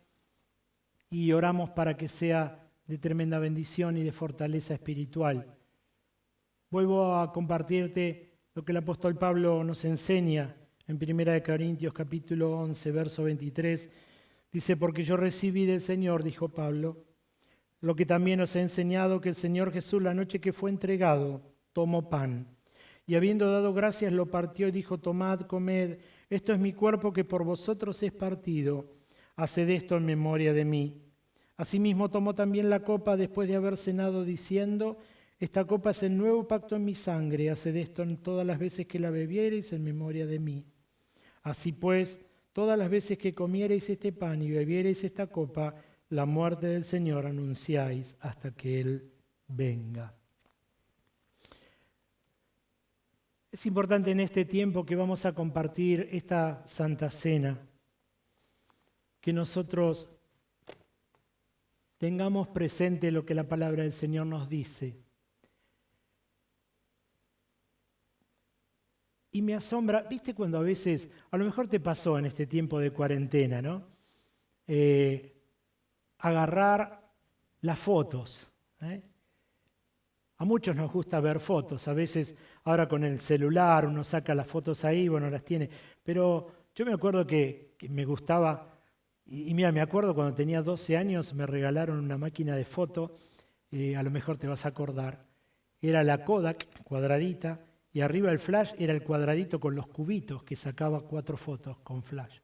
y oramos para que sea de tremenda bendición y de fortaleza espiritual. Vuelvo a compartirte lo que el apóstol Pablo nos enseña en 1 Corintios capítulo 11, verso 23. Dice, porque yo recibí del Señor, dijo Pablo, lo que también os he enseñado, que el Señor Jesús la noche que fue entregado, tomó pan. Y habiendo dado gracias, lo partió y dijo, tomad, comed, esto es mi cuerpo que por vosotros es partido. Haced esto en memoria de mí. Asimismo tomó también la copa después de haber cenado, diciendo, esta copa es el nuevo pacto en mi sangre. Haced esto en todas las veces que la bebiereis en memoria de mí. Así pues, todas las veces que comiereis este pan y bebiereis esta copa, la muerte del Señor anunciáis hasta que Él venga. Es importante en este tiempo que vamos a compartir esta Santa Cena, que nosotros tengamos presente lo que la palabra del Señor nos dice. Y me asombra, ¿viste cuando a veces, a lo mejor te pasó en este tiempo de cuarentena, ¿no? Agarrar las fotos, ¿eh? A muchos nos gusta ver fotos, a veces ahora con el celular uno saca las fotos ahí, bueno, las tiene, pero yo me acuerdo que me gustaba, y mira, me acuerdo cuando tenía 12 años me regalaron una máquina de foto, a lo mejor te vas a acordar, era la Kodak cuadradita, y arriba el flash era el cuadradito con los cubitos que sacaba 4 fotos con flash.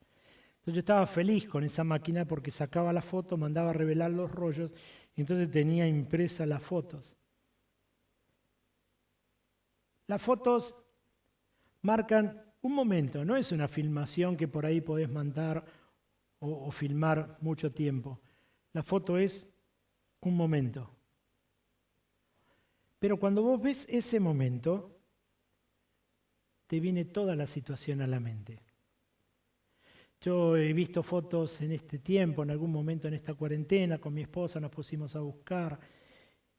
Entonces yo estaba feliz con esa máquina porque sacaba la foto, mandaba a revelar los rollos, y entonces tenía impresas las fotos. Las fotos marcan un momento, no es una filmación que por ahí podés mandar o filmar mucho tiempo. La foto es un momento. Pero cuando vos ves ese momento, te viene toda la situación a la mente. Yo he visto fotos en este tiempo, en algún momento en esta cuarentena, con mi esposa nos pusimos a buscar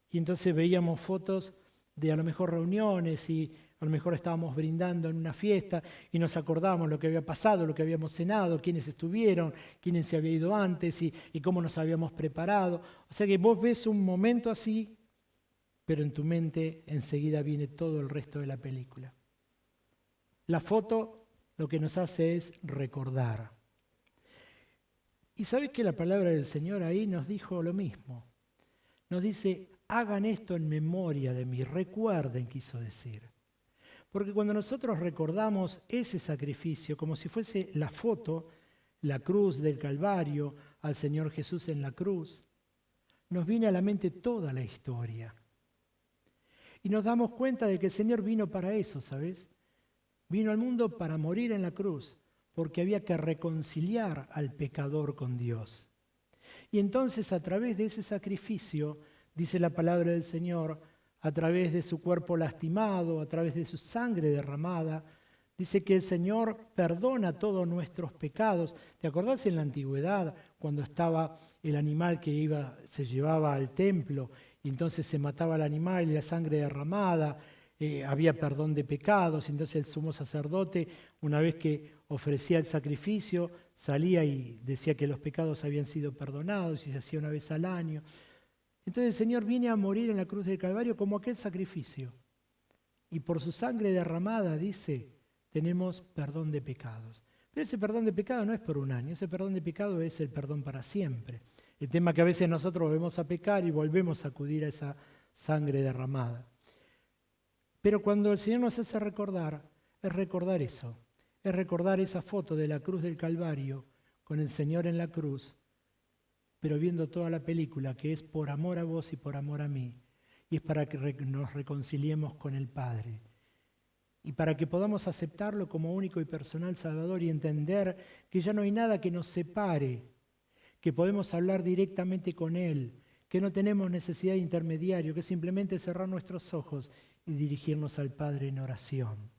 y entonces veíamos fotos de a lo mejor reuniones y a lo mejor estábamos brindando en una fiesta y nos acordábamos lo que había pasado, lo que habíamos cenado, quiénes estuvieron, quiénes se había ido antes y cómo nos habíamos preparado. O sea que vos ves un momento así, pero en tu mente enseguida viene todo el resto de la película. La foto lo que nos hace es recordar. Y ¿sabes que la palabra del Señor ahí nos dijo lo mismo? Nos dice, hagan esto en memoria de mí, recuerden, quiso decir. Porque cuando nosotros recordamos ese sacrificio, como si fuese la foto, la cruz del Calvario, al Señor Jesús en la cruz, nos viene a la mente toda la historia. Y nos damos cuenta de que el Señor vino para eso, ¿sabes? Vino al mundo para morir en la cruz, porque había que reconciliar al pecador con Dios. Y entonces a través de ese sacrificio, dice la palabra del Señor, a través de su cuerpo lastimado, a través de su sangre derramada, dice que el Señor perdona todos nuestros pecados. ¿Te acordás en la antigüedad cuando estaba el animal que se llevaba al templo y entonces se mataba al animal y la sangre derramada? Había perdón de pecados, entonces el sumo sacerdote, una vez que ofrecía el sacrificio, salía y decía que los pecados habían sido perdonados y se hacía una vez al año. Entonces el Señor viene a morir en la cruz del Calvario como aquel sacrificio. Y por su sangre derramada, dice, tenemos perdón de pecados. Pero ese perdón de pecado no es por un año, ese perdón de pecado es el perdón para siempre. El tema es que a veces nosotros volvemos a pecar y volvemos a acudir a esa sangre derramada. Pero cuando el Señor nos hace recordar, es recordar eso. Es recordar esa foto de la cruz del Calvario con el Señor en la cruz, pero viendo toda la película que es por amor a vos y por amor a mí. Y es para que nos reconciliemos con el Padre. Y para que podamos aceptarlo como único y personal Salvador y entender que ya no hay nada que nos separe, que podemos hablar directamente con Él, que no tenemos necesidad de intermediario, que simplemente cerrar nuestros ojos y dirigirnos al Padre en oración.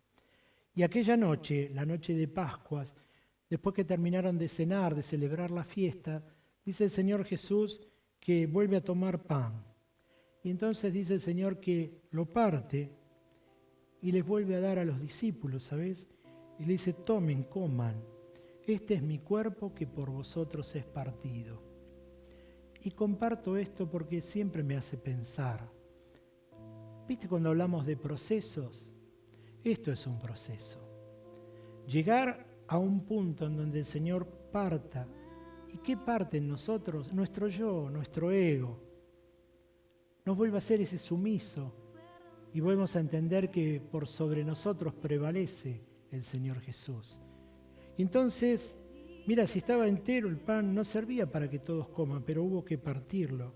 Y aquella noche, la noche de Pascuas, después que terminaron de cenar, de celebrar la fiesta, dice el Señor Jesús que vuelve a tomar pan. Y entonces dice el Señor que lo parte y les vuelve a dar a los discípulos, ¿sabes? Y le dice, tomen, coman, este es mi cuerpo que por vosotros es partido. Y comparto esto porque siempre me hace pensar. ¿Viste cuando hablamos de procesos? Esto es un proceso. Llegar a un punto en donde el Señor parta. ¿Y qué parte en nosotros? Nuestro yo, nuestro ego. Nos vuelve a ser ese sumiso y volvemos a entender que por sobre nosotros prevalece el Señor Jesús. Y entonces, mira, si estaba entero el pan no servía para que todos coman, pero hubo que partirlo.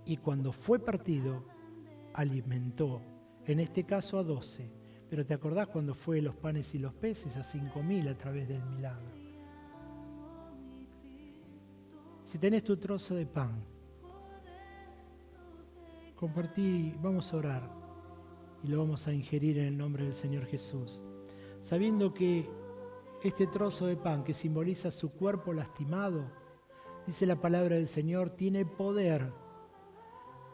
Y cuando fue partido, alimentó, en este caso a 12. Pero ¿te acordás cuando fue los panes y los peces a 5.000 a través del milagro? Si tenés tu trozo de pan, compartí, vamos a orar y lo vamos a ingerir en el nombre del Señor Jesús, sabiendo que este trozo de pan que simboliza su cuerpo lastimado, dice la palabra del Señor, tiene poder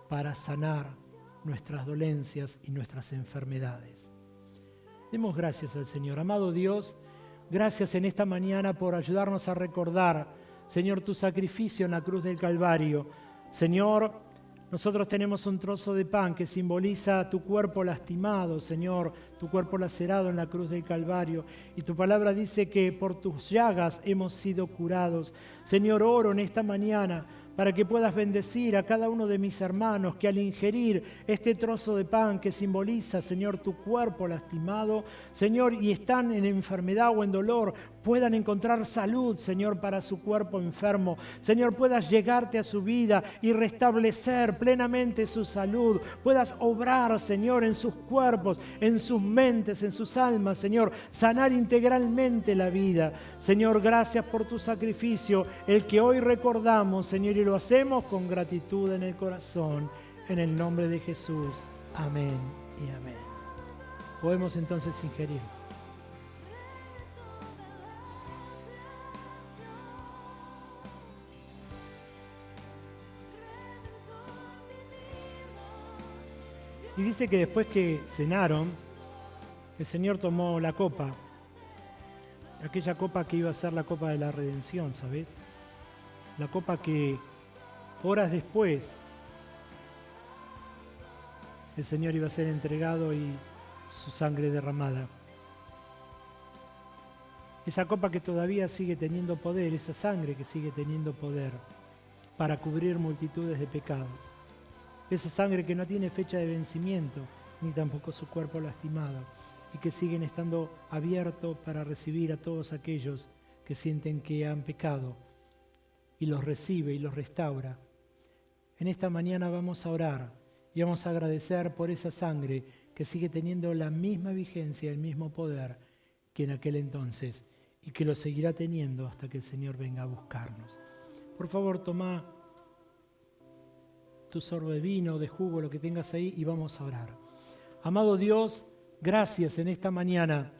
para sanar nuestras dolencias y nuestras enfermedades. Demos gracias al Señor. Amado Dios, gracias en esta mañana por ayudarnos a recordar, Señor, tu sacrificio en la cruz del Calvario. Señor, nosotros tenemos un trozo de pan que simboliza tu cuerpo lastimado, Señor, tu cuerpo lacerado en la cruz del Calvario. Y tu palabra dice que por tus llagas hemos sido curados. Señor, oro en esta mañana para que puedas bendecir a cada uno de mis hermanos que al ingerir este trozo de pan que simboliza, Señor, tu cuerpo lastimado, Señor, y están en enfermedad o en dolor, puedan encontrar salud, Señor, para su cuerpo enfermo. Señor, puedas llegarte a su vida y restablecer plenamente su salud. Puedas obrar, Señor, en sus cuerpos, en sus mentes, en sus almas, Señor, sanar integralmente la vida. Señor, gracias por tu sacrificio, el que hoy recordamos, Señor, y lo hacemos con gratitud en el corazón, en el nombre de Jesús. Amén y amén. Podemos entonces ingerir. Y dice que después que cenaron, el Señor tomó la copa, aquella copa que iba a ser la copa de la redención, ¿sabes? La copa que horas después el Señor iba a ser entregado y su sangre derramada. Esa copa que todavía sigue teniendo poder, esa sangre que sigue teniendo poder para cubrir multitudes de pecados. Esa sangre que no tiene fecha de vencimiento, ni tampoco su cuerpo lastimado, y que siguen estando abiertos para recibir a todos aquellos que sienten que han pecado, y los recibe y los restaura. En esta mañana vamos a orar y vamos a agradecer por esa sangre que sigue teniendo la misma vigencia, el mismo poder que en aquel entonces, y que lo seguirá teniendo hasta que el Señor venga a buscarnos. Por favor, toma tu sorbo de vino, de jugo, lo que tengas ahí, y vamos a orar. Amado Dios, gracias en esta mañana,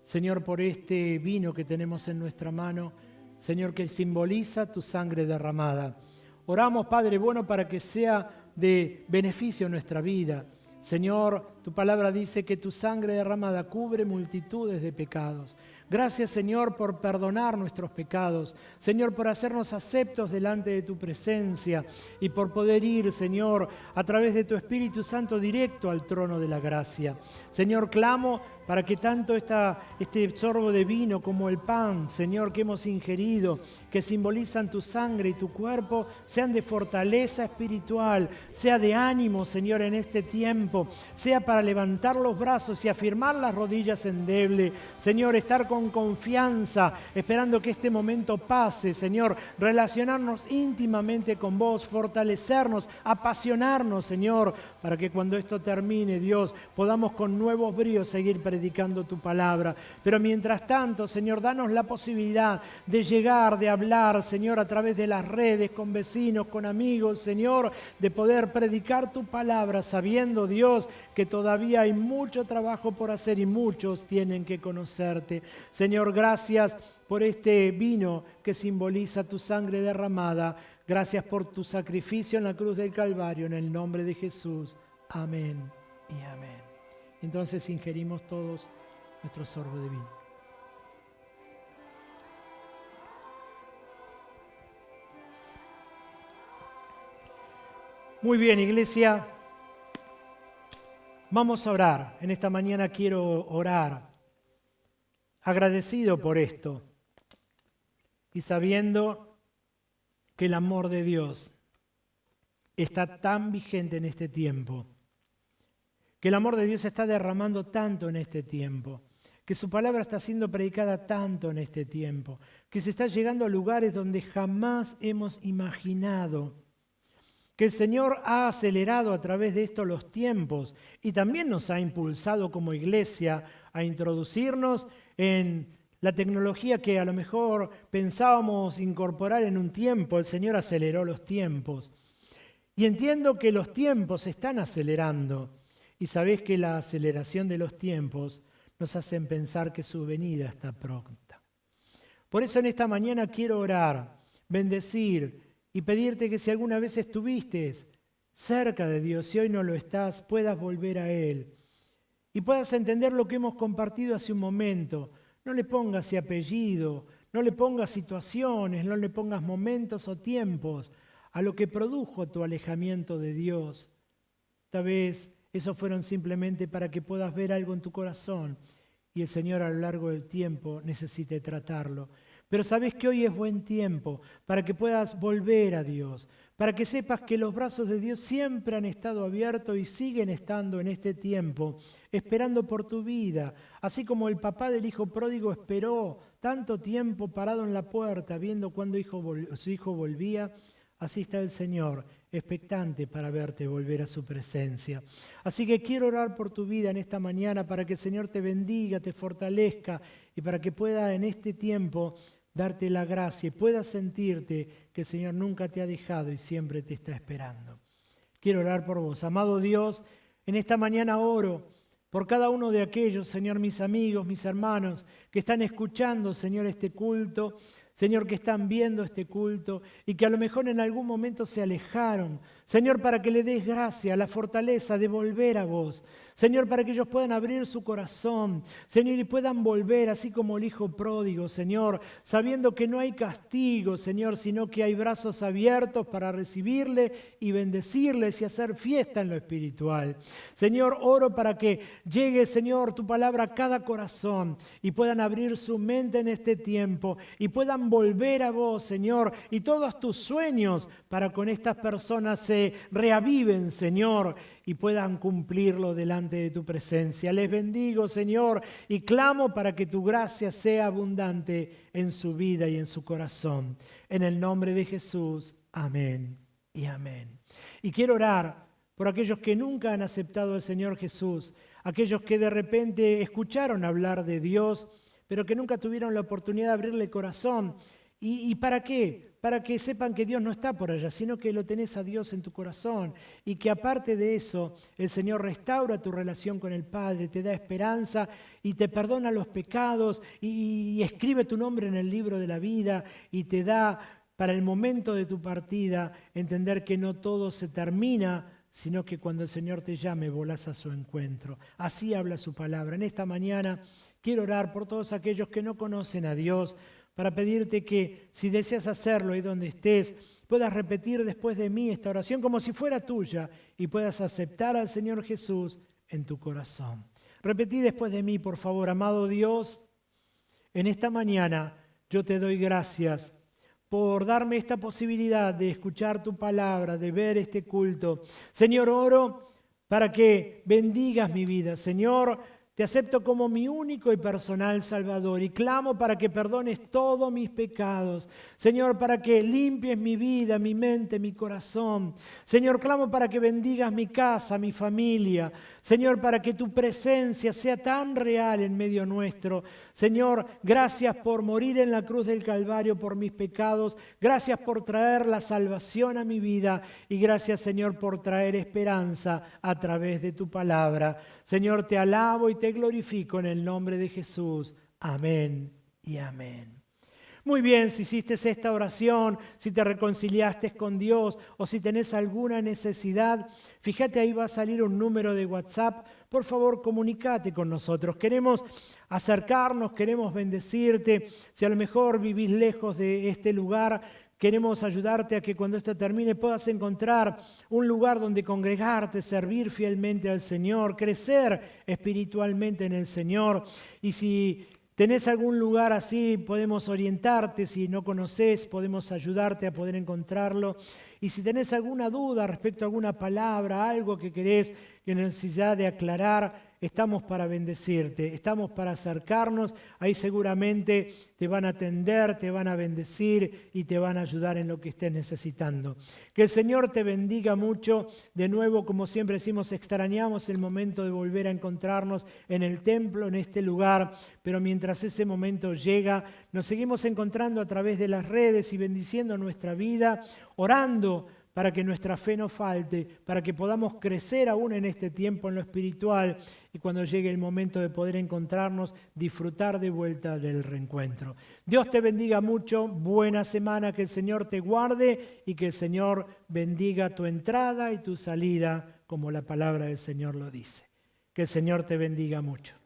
Señor, por este vino que tenemos en nuestra mano, Señor, que simboliza tu sangre derramada. Oramos, Padre bueno, para que sea de beneficio en nuestra vida. Señor, tu palabra dice que tu sangre derramada cubre multitudes de pecados. Gracias, Señor, por perdonar nuestros pecados. Señor, por hacernos aceptos delante de tu presencia y por poder ir, Señor, a través de tu Espíritu Santo directo al trono de la gracia. Señor, clamo para que tanto este sorbo de vino como el pan, Señor, que hemos ingerido, que simbolizan tu sangre y tu cuerpo, sean de fortaleza espiritual, sea de ánimo, Señor, en este tiempo, sea para levantar los brazos y afirmar las rodillas endeble. Señor, estar con confianza, esperando que este momento pase, Señor, relacionarnos íntimamente con vos, fortalecernos, apasionarnos, Señor, para que cuando esto termine, Dios, podamos con nuevos bríos seguir predicando tu palabra. Pero mientras tanto, Señor, danos la posibilidad de llegar, de hablar, Señor, a través de las redes, con vecinos, con amigos, Señor, de poder predicar tu palabra, sabiendo, Dios, que todavía hay mucho trabajo por hacer y muchos tienen que conocerte. Señor, gracias por este vino que simboliza tu sangre derramada. Gracias por tu sacrificio en la cruz del Calvario, en el nombre de Jesús. Amén y amén. Entonces ingerimos todos nuestro sorbo de vino. Muy bien, iglesia. Vamos a orar. En esta mañana quiero orar agradecido por esto y sabiendo que el amor de Dios está tan vigente en este tiempo, que el amor de Dios se está derramando tanto en este tiempo, que su palabra está siendo predicada tanto en este tiempo, que se está llegando a lugares donde jamás hemos imaginado, que el Señor ha acelerado a través de esto los tiempos y también nos ha impulsado como iglesia a introducirnos en la tecnología que a lo mejor pensábamos incorporar en un tiempo. El Señor aceleró los tiempos. Y entiendo que los tiempos se están acelerando. Y sabés que la aceleración de los tiempos nos hacen pensar que su venida está pronta. Por eso en esta mañana quiero orar, bendecir y pedirte que si alguna vez estuviste cerca de Dios y hoy no lo estás, puedas volver a Él. Y puedas entender lo que hemos compartido hace un momento. No le pongas ese apellido, no le pongas situaciones, no le pongas momentos o tiempos a lo que produjo tu alejamiento de Dios. Tal vez esos fueron simplemente para que puedas ver algo en tu corazón y el Señor a lo largo del tiempo necesite tratarlo. Pero sabes que hoy es buen tiempo para que puedas volver a Dios, para que sepas que los brazos de Dios siempre han estado abiertos y siguen estando en este tiempo, esperando por tu vida. Así como el papá del hijo pródigo esperó tanto tiempo parado en la puerta, viendo cuando su hijo volvía, así está el Señor, expectante para verte volver a su presencia. Así que quiero orar por tu vida en esta mañana para que el Señor te bendiga, te fortalezca y para que pueda en este tiempo darte la gracia y puedas sentirte que el Señor nunca te ha dejado y siempre te está esperando. Quiero orar por vos. Amado Dios, en esta mañana oro por cada uno de aquellos, Señor, mis amigos, mis hermanos, que están escuchando, Señor, este culto, Señor, que están viendo este culto y que a lo mejor en algún momento se alejaron. Señor, para que le des gracia, la fortaleza de volver a vos. Señor, para que ellos puedan abrir su corazón, Señor, y puedan volver, así como el hijo pródigo, Señor, sabiendo que no hay castigo, Señor, sino que hay brazos abiertos para recibirle y bendecirles y hacer fiesta en lo espiritual. Señor, oro para que llegue, Señor, tu palabra a cada corazón y puedan abrir su mente en este tiempo y puedan volver a vos, Señor, y todos tus sueños para con estas personas se reaviven, Señor, y puedan cumplirlo delante de tu presencia. Les bendigo, Señor, y clamo para que tu gracia sea abundante en su vida y en su corazón. En el nombre de Jesús, amén y amén. Y quiero orar por aquellos que nunca han aceptado al Señor Jesús, aquellos que de repente escucharon hablar de Dios, pero que nunca tuvieron la oportunidad de abrirle el corazón. ¿Y para qué? Para que sepan que Dios no está por allá, sino que lo tenés a Dios en tu corazón y que aparte de eso, el Señor restaura tu relación con el Padre, te da esperanza y te perdona los pecados y escribe tu nombre en el libro de la vida y te da para el momento de tu partida entender que no todo se termina, sino que cuando el Señor te llame volás a su encuentro. Así habla su palabra. En esta mañana quiero orar por todos aquellos que no conocen a Dios, para pedirte que si deseas hacerlo ahí donde estés, puedas repetir después de mí esta oración como si fuera tuya y puedas aceptar al Señor Jesús en tu corazón. Repetí después de mí, por favor. Amado Dios, en esta mañana yo te doy gracias por darme esta posibilidad de escuchar tu palabra, de ver este culto. Señor, oro para que bendigas mi vida. Señor, Te acepto como mi único y personal Salvador y clamo para que perdones todos mis pecados. Señor, para que limpies mi vida, mi mente, mi corazón. Señor, clamo para que bendigas mi casa, mi familia. Señor, para que tu presencia sea tan real en medio nuestro. Señor, gracias por morir en la cruz del Calvario por mis pecados. Gracias por traer la salvación a mi vida. Y gracias, Señor, por traer esperanza a través de tu palabra. Señor, te alabo y te glorifico en el nombre de Jesús. Amén y amén. Muy bien, si hiciste esta oración, si te reconciliaste con Dios o si tenés alguna necesidad, fíjate, ahí va a salir un número de WhatsApp. Por favor, comunícate con nosotros. Queremos acercarnos, queremos bendecirte. Si a lo mejor vivís lejos de este lugar, queremos ayudarte a que cuando esto termine puedas encontrar un lugar donde congregarte, servir fielmente al Señor, crecer espiritualmente en el Señor. Y si tenés algún lugar así, podemos orientarte. Si no conocés, podemos ayudarte a poder encontrarlo. Y si tenés alguna duda respecto a alguna palabra, algo que querés, que necesidad de aclarar, estamos para bendecirte, estamos para acercarnos. Ahí seguramente te van a atender, te van a bendecir y te van a ayudar en lo que estés necesitando. Que el Señor te bendiga mucho. De nuevo, como siempre decimos, extrañamos el momento de volver a encontrarnos en el templo, en este lugar, pero mientras ese momento llega, nos seguimos encontrando a través de las redes y bendiciendo nuestra vida, orando para que nuestra fe no falte, para que podamos crecer aún en este tiempo en lo espiritual y cuando llegue el momento de poder encontrarnos, disfrutar de vuelta del reencuentro. Dios te bendiga mucho, buena semana, que el Señor te guarde y que el Señor bendiga tu entrada y tu salida, como la palabra del Señor lo dice. Que el Señor te bendiga mucho.